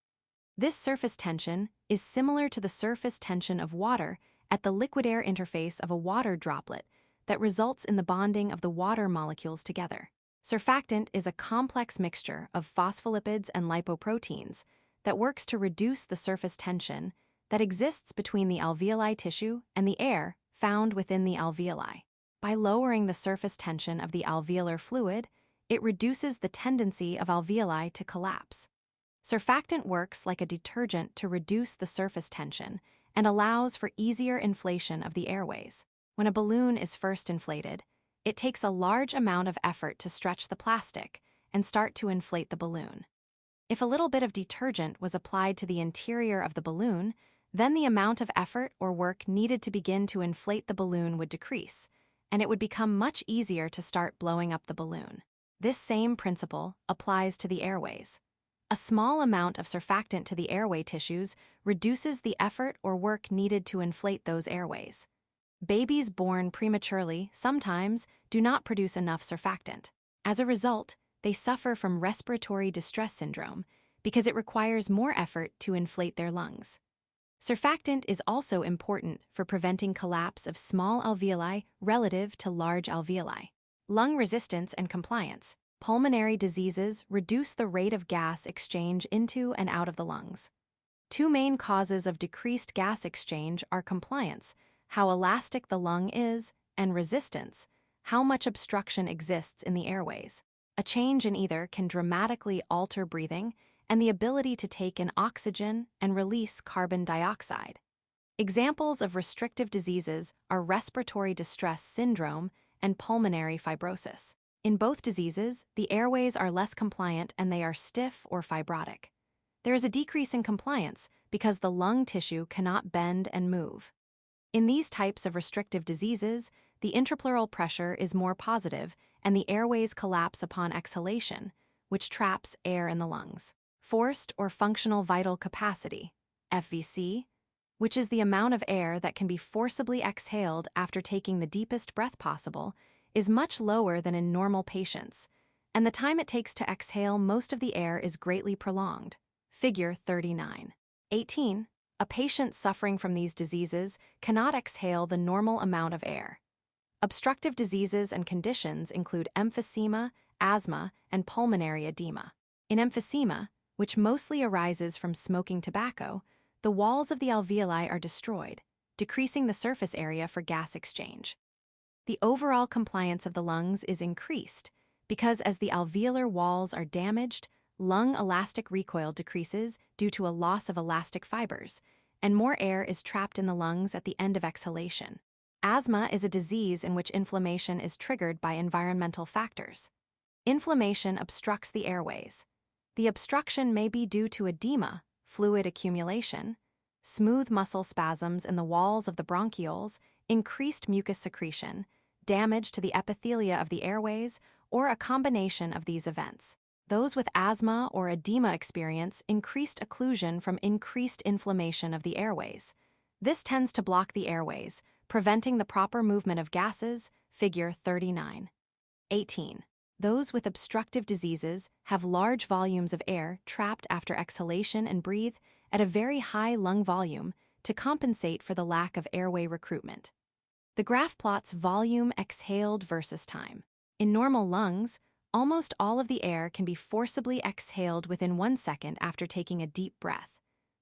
This surface tension is similar to the surface tension of water at the liquid-air interface of a water droplet that results in the bonding of the water molecules together. Surfactant is a complex mixture of phospholipids and lipoproteins that works to reduce the surface tension that exists between the alveoli tissue and the air found within the alveoli. By lowering the surface tension of the alveolar fluid, it reduces the tendency of alveoli to collapse. Surfactant works like a detergent to reduce the surface tension and allows for easier inflation of the airways. When a balloon is first inflated, it takes a large amount of effort to stretch the plastic and start to inflate the balloon. If a little bit of detergent was applied to the interior of the balloon, then the amount of effort or work needed to begin to inflate the balloon would decrease, and it would become much easier to start blowing up the balloon. This same principle applies to the airways. A small amount of surfactant to the airway tissues reduces the effort or work needed to inflate those airways. Babies born prematurely sometimes do not produce enough surfactant. As a result, they suffer from respiratory distress syndrome because it requires more effort to inflate their lungs. Surfactant is also important for preventing collapse of small alveoli relative to large alveoli. Lung resistance and compliance. Pulmonary diseases reduce the rate of gas exchange into and out of the lungs. Two main causes of decreased gas exchange are compliance, how elastic the lung is, and resistance, how much obstruction exists in the airways. A change in either can dramatically alter breathing and the ability to take in oxygen and release carbon dioxide. Examples of restrictive diseases are respiratory distress syndrome and pulmonary fibrosis. In both diseases, the airways are less compliant and they are stiff or fibrotic. There is a decrease in compliance because the lung tissue cannot bend and move. In these types of restrictive diseases, the intrapleural pressure is more positive and the airways collapse upon exhalation, which traps air in the lungs. Forced or functional vital capacity, FVC, which is the amount of air that can be forcibly exhaled after taking the deepest breath possible, is much lower than in normal patients, and the time it takes to exhale most of the air is greatly prolonged. Figure 39. 18. A patient suffering from these diseases cannot exhale the normal amount of air. Obstructive diseases and conditions include emphysema, asthma, and pulmonary edema. In emphysema, which mostly arises from smoking tobacco, the walls of the alveoli are destroyed, decreasing the surface area for gas exchange. The overall compliance of the lungs is increased because as the alveolar walls are damaged, lung elastic recoil decreases due to a loss of elastic fibers, and more air is trapped in the lungs at the end of exhalation. Asthma is a disease in which inflammation is triggered by environmental factors. Inflammation obstructs the airways. The obstruction may be due to edema, fluid accumulation, smooth muscle spasms in the walls of the bronchioles, increased mucus secretion, damage to the epithelia of the airways, or a combination of these events. Those with asthma or edema experience increased occlusion from increased inflammation of the airways. This tends to block the airways, preventing the proper movement of gases, figure 39. 18. Those with obstructive diseases have large volumes of air trapped after exhalation and breathe at a very high lung volume to compensate for the lack of airway recruitment. The graph plots volume exhaled versus time. In normal lungs, almost all of the air can be forcibly exhaled within 1 second after taking a deep breath,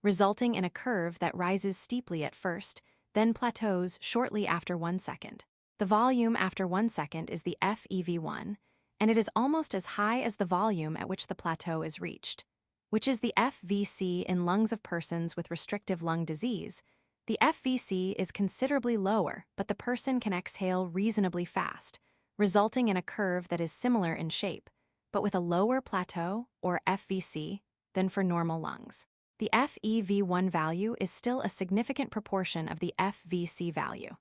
resulting in a curve that rises steeply at first, then plateaus shortly after 1 second. The volume after 1 second is the FEV1, and it is almost as high as the volume at which the plateau is reached, which is the FVC in lungs of persons with restrictive lung disease. The FVC is considerably lower, but the person can exhale reasonably fast, resulting in a curve that is similar in shape, but with a lower plateau, or FVC, than for normal lungs. The FEV1 value is still a significant proportion of the FVC value.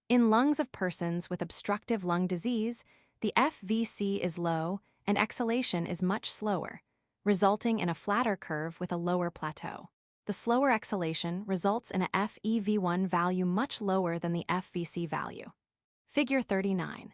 In lungs of persons with obstructive lung disease, the FVC is low and exhalation is much slower, resulting in a flatter curve with a lower plateau. The slower exhalation results in a FEV1 value much lower than the FVC value. Figure 39.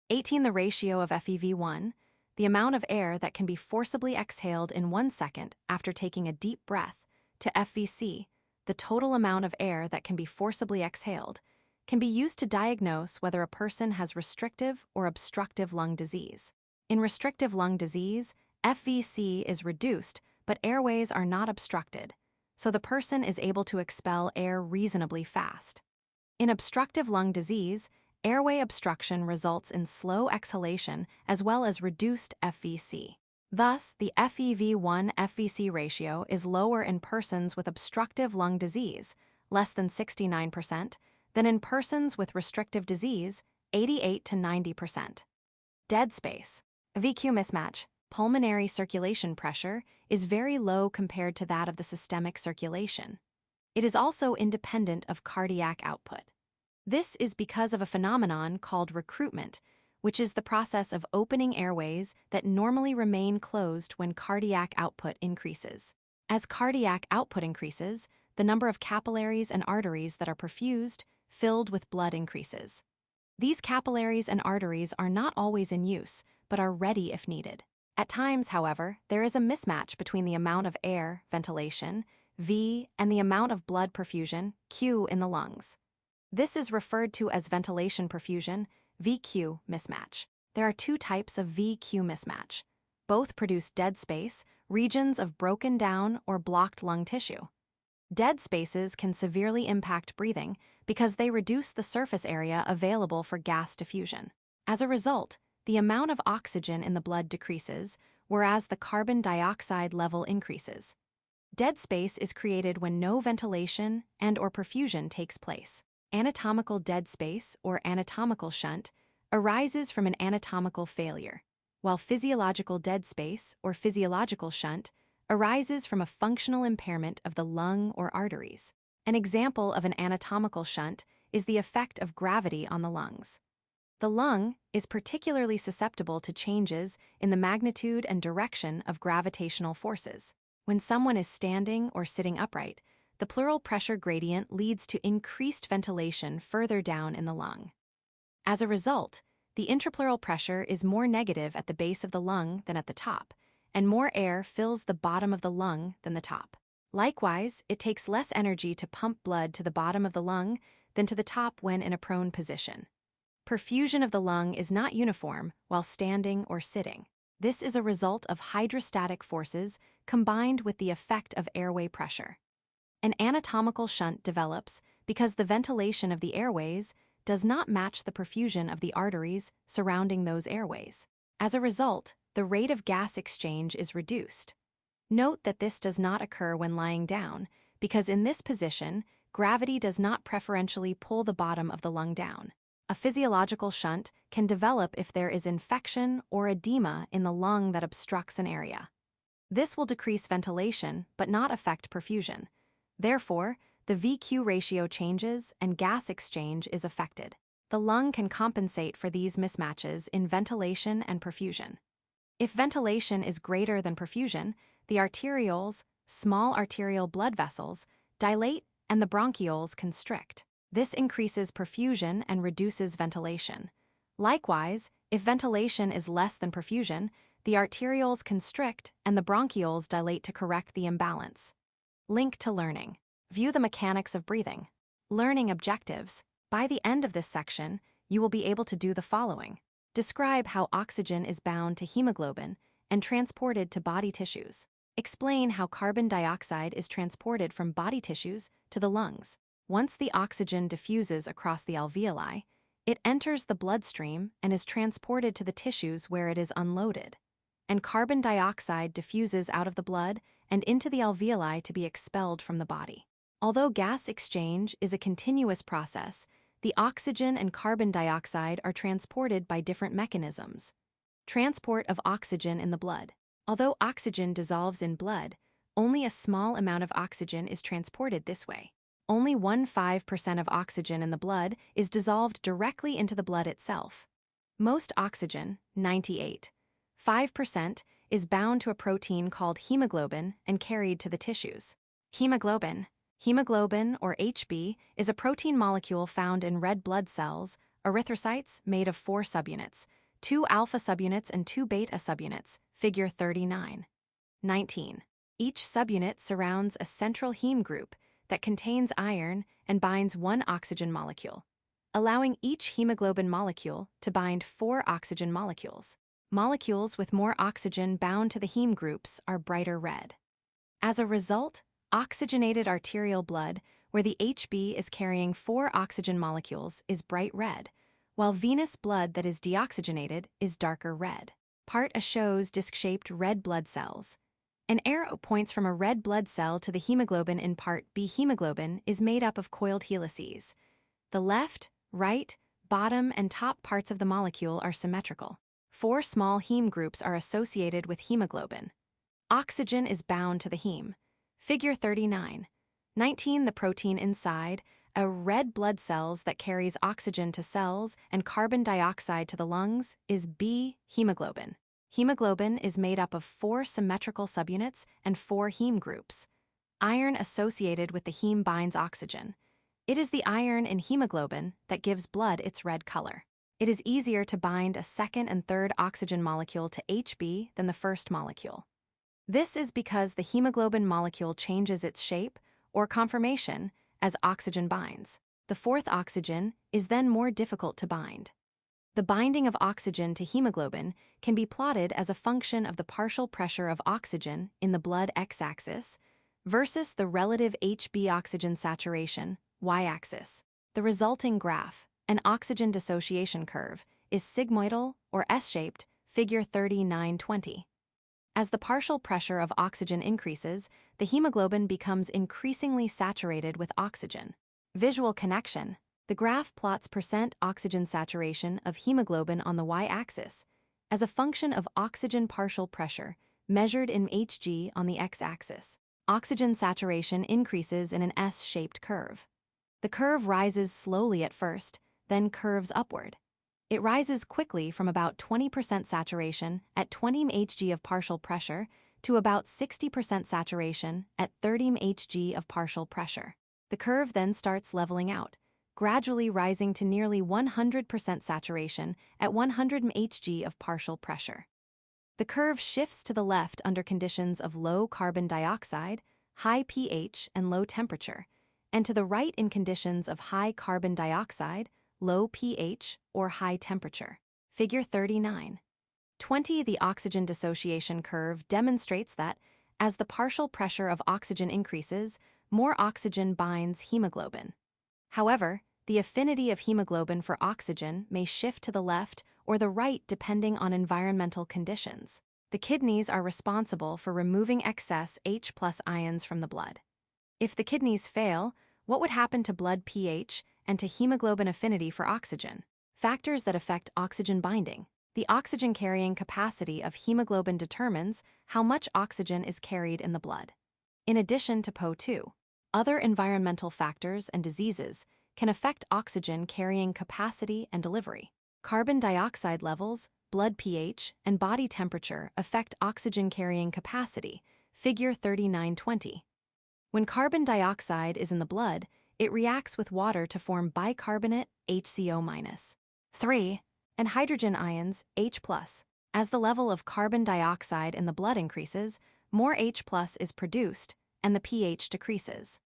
18. The ratio of FEV1, the amount of air that can be forcibly exhaled in 1 second after taking a deep breath, to FVC, the total amount of air that can be forcibly exhaled, can be used to diagnose whether a person has restrictive or obstructive lung disease. In restrictive lung disease, FVC is reduced, but airways are not obstructed, so the person is able to expel air reasonably fast. In obstructive lung disease, airway obstruction results in slow exhalation as well as reduced FVC. Thus, the FEV1-FVC ratio is lower in persons with obstructive lung disease, less than 69%, than in persons with restrictive disease, 88 to 90%. Dead space. VQ mismatch. Pulmonary circulation pressure is very low compared to that of the systemic circulation. It is also independent of cardiac output. This is because of a phenomenon called recruitment, which is the process of opening airways that normally remain closed when cardiac output increases. As cardiac output increases, the number of capillaries and arteries that are perfused, filled with blood increases. These capillaries and arteries are not always in use, but are ready if needed. At times, however, there is a mismatch between the amount of air, ventilation, V, and the amount of blood perfusion, Q, in the lungs. This is referred to as ventilation perfusion, VQ mismatch. There are 2 types of VQ mismatch. Both produce dead space, regions of broken down or blocked lung tissue. Dead spaces can severely impact breathing because they reduce the surface area available for gas diffusion. As a result, the amount of oxygen in the blood decreases, whereas the carbon dioxide level increases. Dead space is created when no ventilation and/or perfusion takes place. Anatomical dead space, or anatomical shunt, arises from an anatomical failure, while physiological dead space, or physiological shunt, arises from a functional impairment of the lung or arteries. An example of an anatomical shunt is the effect of gravity on the lungs. The lung is particularly susceptible to changes in the magnitude and direction of gravitational forces. When someone is standing or sitting upright, the pleural pressure gradient leads to increased ventilation further down in the lung. As a result, the intrapleural pressure is more negative at the base of the lung than at the top, and more air fills the bottom of the lung than the top. Likewise, it takes less energy to pump blood to the bottom of the lung than to the top when in a prone position. Perfusion of the lung is not uniform while standing or sitting. This is a result of hydrostatic forces combined with the effect of airway pressure. An anatomical shunt develops because the ventilation of the airways does not match the perfusion of the arteries surrounding those airways. As a result, the rate of gas exchange is reduced. Note that this does not occur when lying down, because in this position, gravity does not preferentially pull the bottom of the lung down. A physiological shunt can develop if there is infection or edema in the lung that obstructs an area. This will decrease ventilation but not affect perfusion. Therefore, the VQ ratio changes and gas exchange is affected. The lung can compensate for these mismatches in ventilation and perfusion. If ventilation is greater than perfusion, the arterioles, small arterial blood vessels, dilate and the bronchioles constrict. This increases perfusion and reduces ventilation. Likewise, if ventilation is less than perfusion, the arterioles constrict and the bronchioles dilate to correct the imbalance. Link to learning. View the mechanics of breathing. Learning objectives. By the end of this section, you will be able to do the following. Describe how oxygen is bound to hemoglobin and transported to body tissues. Explain how carbon dioxide is transported from body tissues to the lungs. Once the oxygen diffuses across the alveoli, it enters the bloodstream and is transported to the tissues where it is unloaded. And carbon dioxide diffuses out of the blood and into the alveoli to be expelled from the body. Although gas exchange is a continuous process, the oxygen and carbon dioxide are transported by different mechanisms. Transport of oxygen in the blood. Although oxygen dissolves in blood, only a small amount of oxygen is transported this way. Only 1.5% of oxygen in the blood is dissolved directly into the blood itself. Most oxygen, 98.5%, is bound to a protein called hemoglobin and carried to the tissues. Hemoglobin, or HB, is a protein molecule found in red blood cells, erythrocytes, made of 4 subunits, 2 alpha subunits and 2 beta subunits, figure 39.19. Each subunit surrounds a central heme group that contains iron and binds 1 oxygen molecule, allowing each hemoglobin molecule to bind 4 oxygen molecules. Molecules with more oxygen bound to the heme groups are brighter red. As a result, oxygenated arterial blood, where the HB is carrying 4 oxygen molecules, is bright red, while venous blood that is deoxygenated is darker red. Part A shows disc-shaped red blood cells. An arrow points from a red blood cell to the hemoglobin in Part B. Hemoglobin is made up of coiled helices. The left, right, bottom, and top parts of the molecule are symmetrical. 4 small heme groups are associated with hemoglobin. Oxygen is bound to the heme. Figure 39.19. The protein inside a red blood cells that carries oxygen to cells and carbon dioxide to the lungs is B. Hemoglobin. Hemoglobin is made up of 4 symmetrical subunits and 4 heme groups. Iron associated with the heme binds oxygen. It is the iron in hemoglobin that gives blood its red color. It is easier to bind a second and third oxygen molecule to HB than the first molecule. This is because the hemoglobin molecule changes its shape or conformation as oxygen binds. The fourth oxygen is then more difficult to bind. The binding of oxygen to hemoglobin can be plotted as a function of the partial pressure of oxygen in the blood x-axis versus the relative HB oxygen saturation y-axis. The resulting graph, an oxygen dissociation curve, is sigmoidal or S-shaped, figure 39.20. As the partial pressure of oxygen increases, the hemoglobin becomes increasingly saturated with oxygen. Visual connection. The graph plots percent oxygen saturation of hemoglobin on the y-axis as a function of oxygen partial pressure measured in Hg on the x-axis. Oxygen saturation increases in an S-shaped curve. The curve rises slowly at first, then curves upward. It rises quickly from about 20% saturation at 20 Hg of partial pressure to about 60% saturation at 30 Hg of partial pressure. The curve then starts leveling out, gradually rising to nearly 100% saturation at 100 Hg of partial pressure. The curve shifts to the left under conditions of low carbon dioxide, high pH, and low temperature, and to the right in conditions of high carbon dioxide, low pH, or high temperature. Figure 39.20. The oxygen dissociation curve demonstrates that, as the partial pressure of oxygen increases, more oxygen binds hemoglobin. However, the affinity of hemoglobin for oxygen may shift to the left or the right depending on environmental conditions. The kidneys are responsible for removing excess H+ ions from the blood. If the kidneys fail, what would happen to blood pH and to hemoglobin affinity for oxygen? Factors that affect oxygen binding. The oxygen carrying capacity of hemoglobin determines how much oxygen is carried in the blood. In addition to PO2, other environmental factors and diseases can affect oxygen carrying capacity and delivery. Carbon dioxide levels, blood pH, and body temperature affect oxygen carrying capacity, figure 3920. When carbon dioxide is in the blood, it reacts with water to form bicarbonate HCO-. 3. And hydrogen ions H+. As the level of carbon dioxide in the blood increases, more H+ is produced and the pH decreases.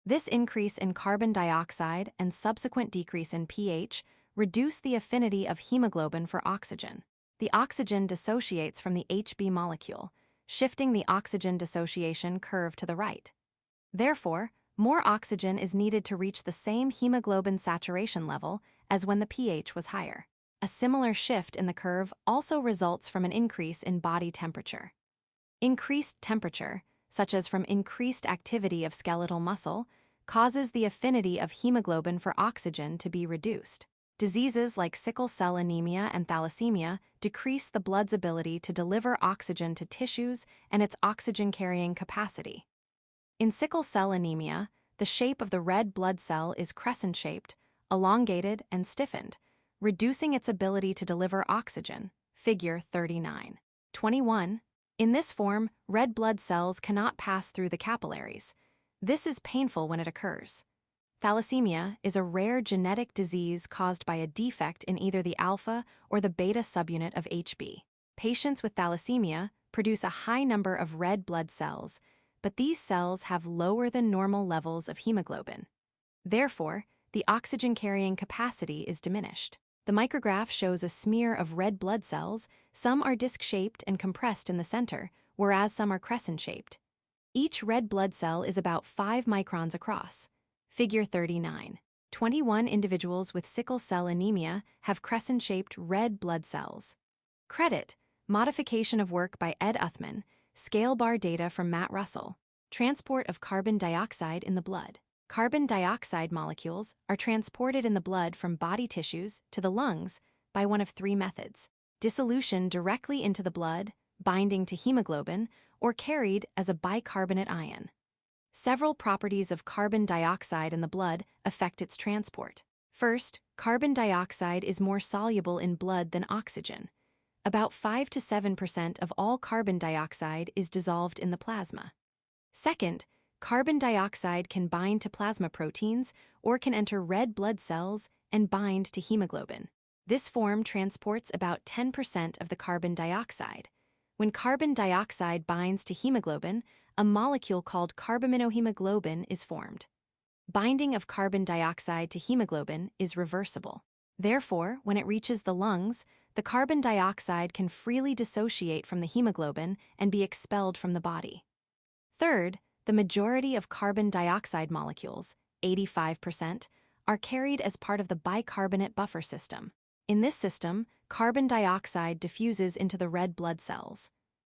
This increase in carbon dioxide and subsequent decrease in pH reduce the affinity of hemoglobin for oxygen. The oxygen dissociates from the Hb molecule, shifting the oxygen dissociation curve to the right. Therefore, more oxygen is needed to reach the same hemoglobin saturation level as when the pH was higher. A similar shift in the curve also results from an increase in body temperature. Increased temperature, such as from increased activity of skeletal muscle, causes the affinity of hemoglobin for oxygen to be reduced. Diseases like sickle cell anemia and thalassemia decrease the blood's ability to deliver oxygen to tissues and its oxygen-carrying capacity. In sickle cell anemia, the shape of the red blood cell is crescent-shaped, elongated, and stiffened, reducing its ability to deliver oxygen, figure 3921. In this form, red blood cells cannot pass through the capillaries. This is painful when it occurs. Thalassemia is a rare genetic disease caused by a defect in either the alpha or the beta subunit of Hb. Patients with thalassemia produce a high number of red blood cells, but these cells have lower than normal levels of hemoglobin. Therefore, the oxygen-carrying capacity is diminished. The micrograph shows a smear of red blood cells. Some are disc-shaped and compressed in the center, whereas some are crescent-shaped. Each red blood cell is about 5 microns across. Figure 39. 21 individuals with sickle cell anemia have crescent-shaped red blood cells. Credit: modification of work by Ed Uthman, scale bar data from Matt Russell. Transport of carbon dioxide in the blood. Carbon dioxide molecules are transported in the blood from body tissues to the lungs by one of 3 methods: dissolution directly into the blood, binding to hemoglobin, or carried as a bicarbonate ion. Several properties of carbon dioxide in the blood affect its transport. First, carbon dioxide is more soluble in blood than oxygen. About 5 to 7% of all carbon dioxide is dissolved in the plasma. Second, carbon dioxide can bind to plasma proteins or can enter red blood cells and bind to hemoglobin. This form transports about 10% of the carbon dioxide. When carbon dioxide binds to hemoglobin, a molecule called carbaminohemoglobin is formed. Binding of carbon dioxide to hemoglobin is reversible. Therefore, when it reaches the lungs, the carbon dioxide can freely dissociate from the hemoglobin and be expelled from the body. Third, the majority of carbon dioxide molecules, 85%, are carried as part of the bicarbonate buffer system. In this system, carbon dioxide diffuses into the red blood cells.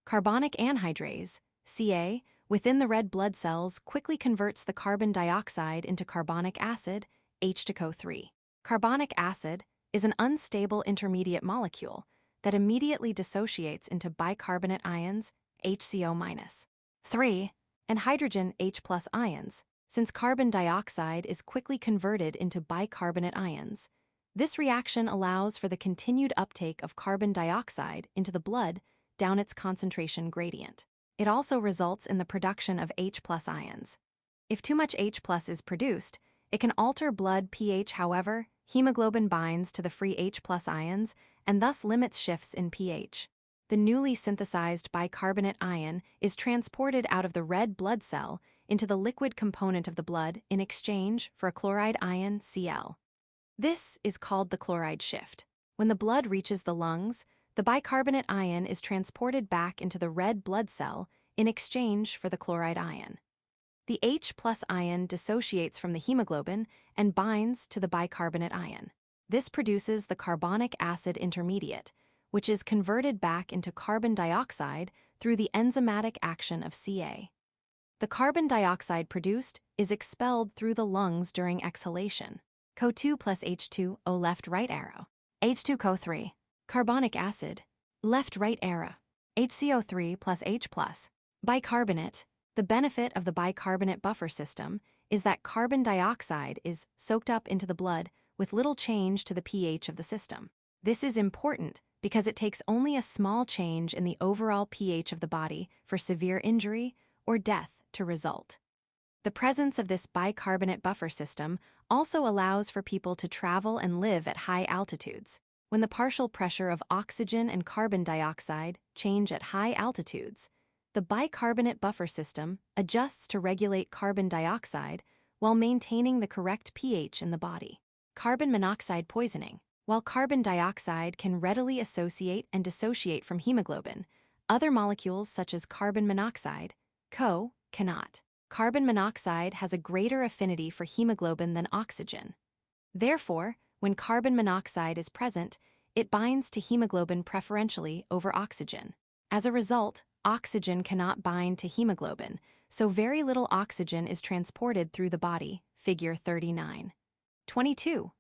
Carbonic anhydrase, Ca, within the red blood cells quickly converts the carbon dioxide into carbonic acid, H2CO3. Carbonic acid is an unstable intermediate molecule that immediately dissociates into bicarbonate ions, HCO-. 3. And hydrogen H+ ions, since carbon dioxide is quickly converted into bicarbonate ions. This reaction allows for the continued uptake of carbon dioxide into the blood down its concentration gradient. It also results in the production of H+ ions. If too much H+ is produced, it can alter blood pH. However, hemoglobin binds to the free H+ ions and thus limits shifts in pH. The newly synthesized bicarbonate ion is transported out of the red blood cell into the liquid component of the blood in exchange for a chloride ion, Cl. This is called the chloride shift. When the blood reaches the lungs, the bicarbonate ion is transported back into the red blood cell in exchange for the chloride ion. The H+ ion dissociates from the hemoglobin and binds to the bicarbonate ion. This produces the carbonic acid intermediate, which is converted back into carbon dioxide through the enzymatic action of Ca. The carbon dioxide produced is expelled through the lungs during exhalation. CO2 plus H2O left-right arrow. H2CO3. Carbonic acid. Left-right arrow. HCO3 plus H plus. Bicarbonate. The benefit of the bicarbonate buffer system is that carbon dioxide is soaked up into the blood with little change to the pH of the system. This is important because it takes only a small change in the overall pH of the body for severe injury or death to result. The presence of this bicarbonate buffer system also allows for people to travel and live at high altitudes. When the partial pressure of oxygen and carbon dioxide change at high altitudes, the bicarbonate buffer system adjusts to regulate carbon dioxide while maintaining the correct pH in the body. Carbon monoxide poisoning. While carbon dioxide can readily associate and dissociate from hemoglobin, other molecules such as carbon monoxide, CO, cannot. Carbon monoxide has a greater affinity for hemoglobin than oxygen. Therefore, when carbon monoxide is present, it binds to hemoglobin preferentially over oxygen. As a result, oxygen cannot bind to hemoglobin, so very little oxygen is transported through the body, figure 39. 22.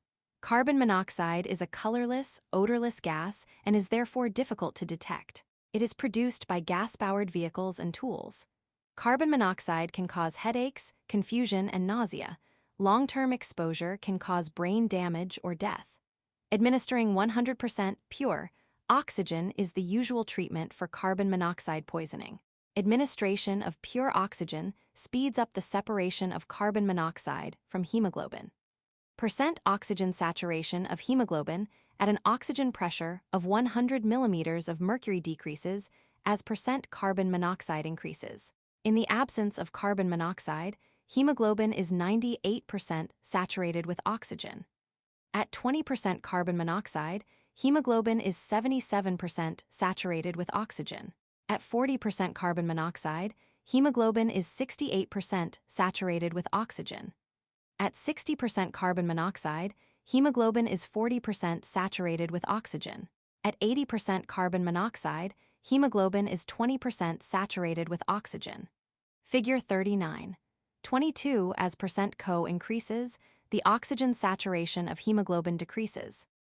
Carbon monoxide is a colorless, odorless gas and is therefore difficult to detect. It is produced by gas-powered vehicles and tools. Carbon monoxide can cause headaches, confusion, and nausea. Long-term exposure can cause brain damage or death. Administering 100% pure oxygen is the usual treatment for carbon monoxide poisoning. Administration of pure oxygen speeds up the separation of carbon monoxide from hemoglobin. Percent oxygen saturation of hemoglobin at an oxygen pressure of 100 millimeters of mercury decreases as percent carbon monoxide increases. In the absence of carbon monoxide, hemoglobin is 98% saturated with oxygen. At 20% carbon monoxide, hemoglobin is 77% saturated with oxygen. At 40% carbon monoxide, hemoglobin is 68% saturated with oxygen. At 60% carbon monoxide, hemoglobin is 40% saturated with oxygen. At 80% carbon monoxide, hemoglobin is 20% saturated with oxygen. Figure 39. 22 as percent CO increases, the oxygen saturation of hemoglobin decreases.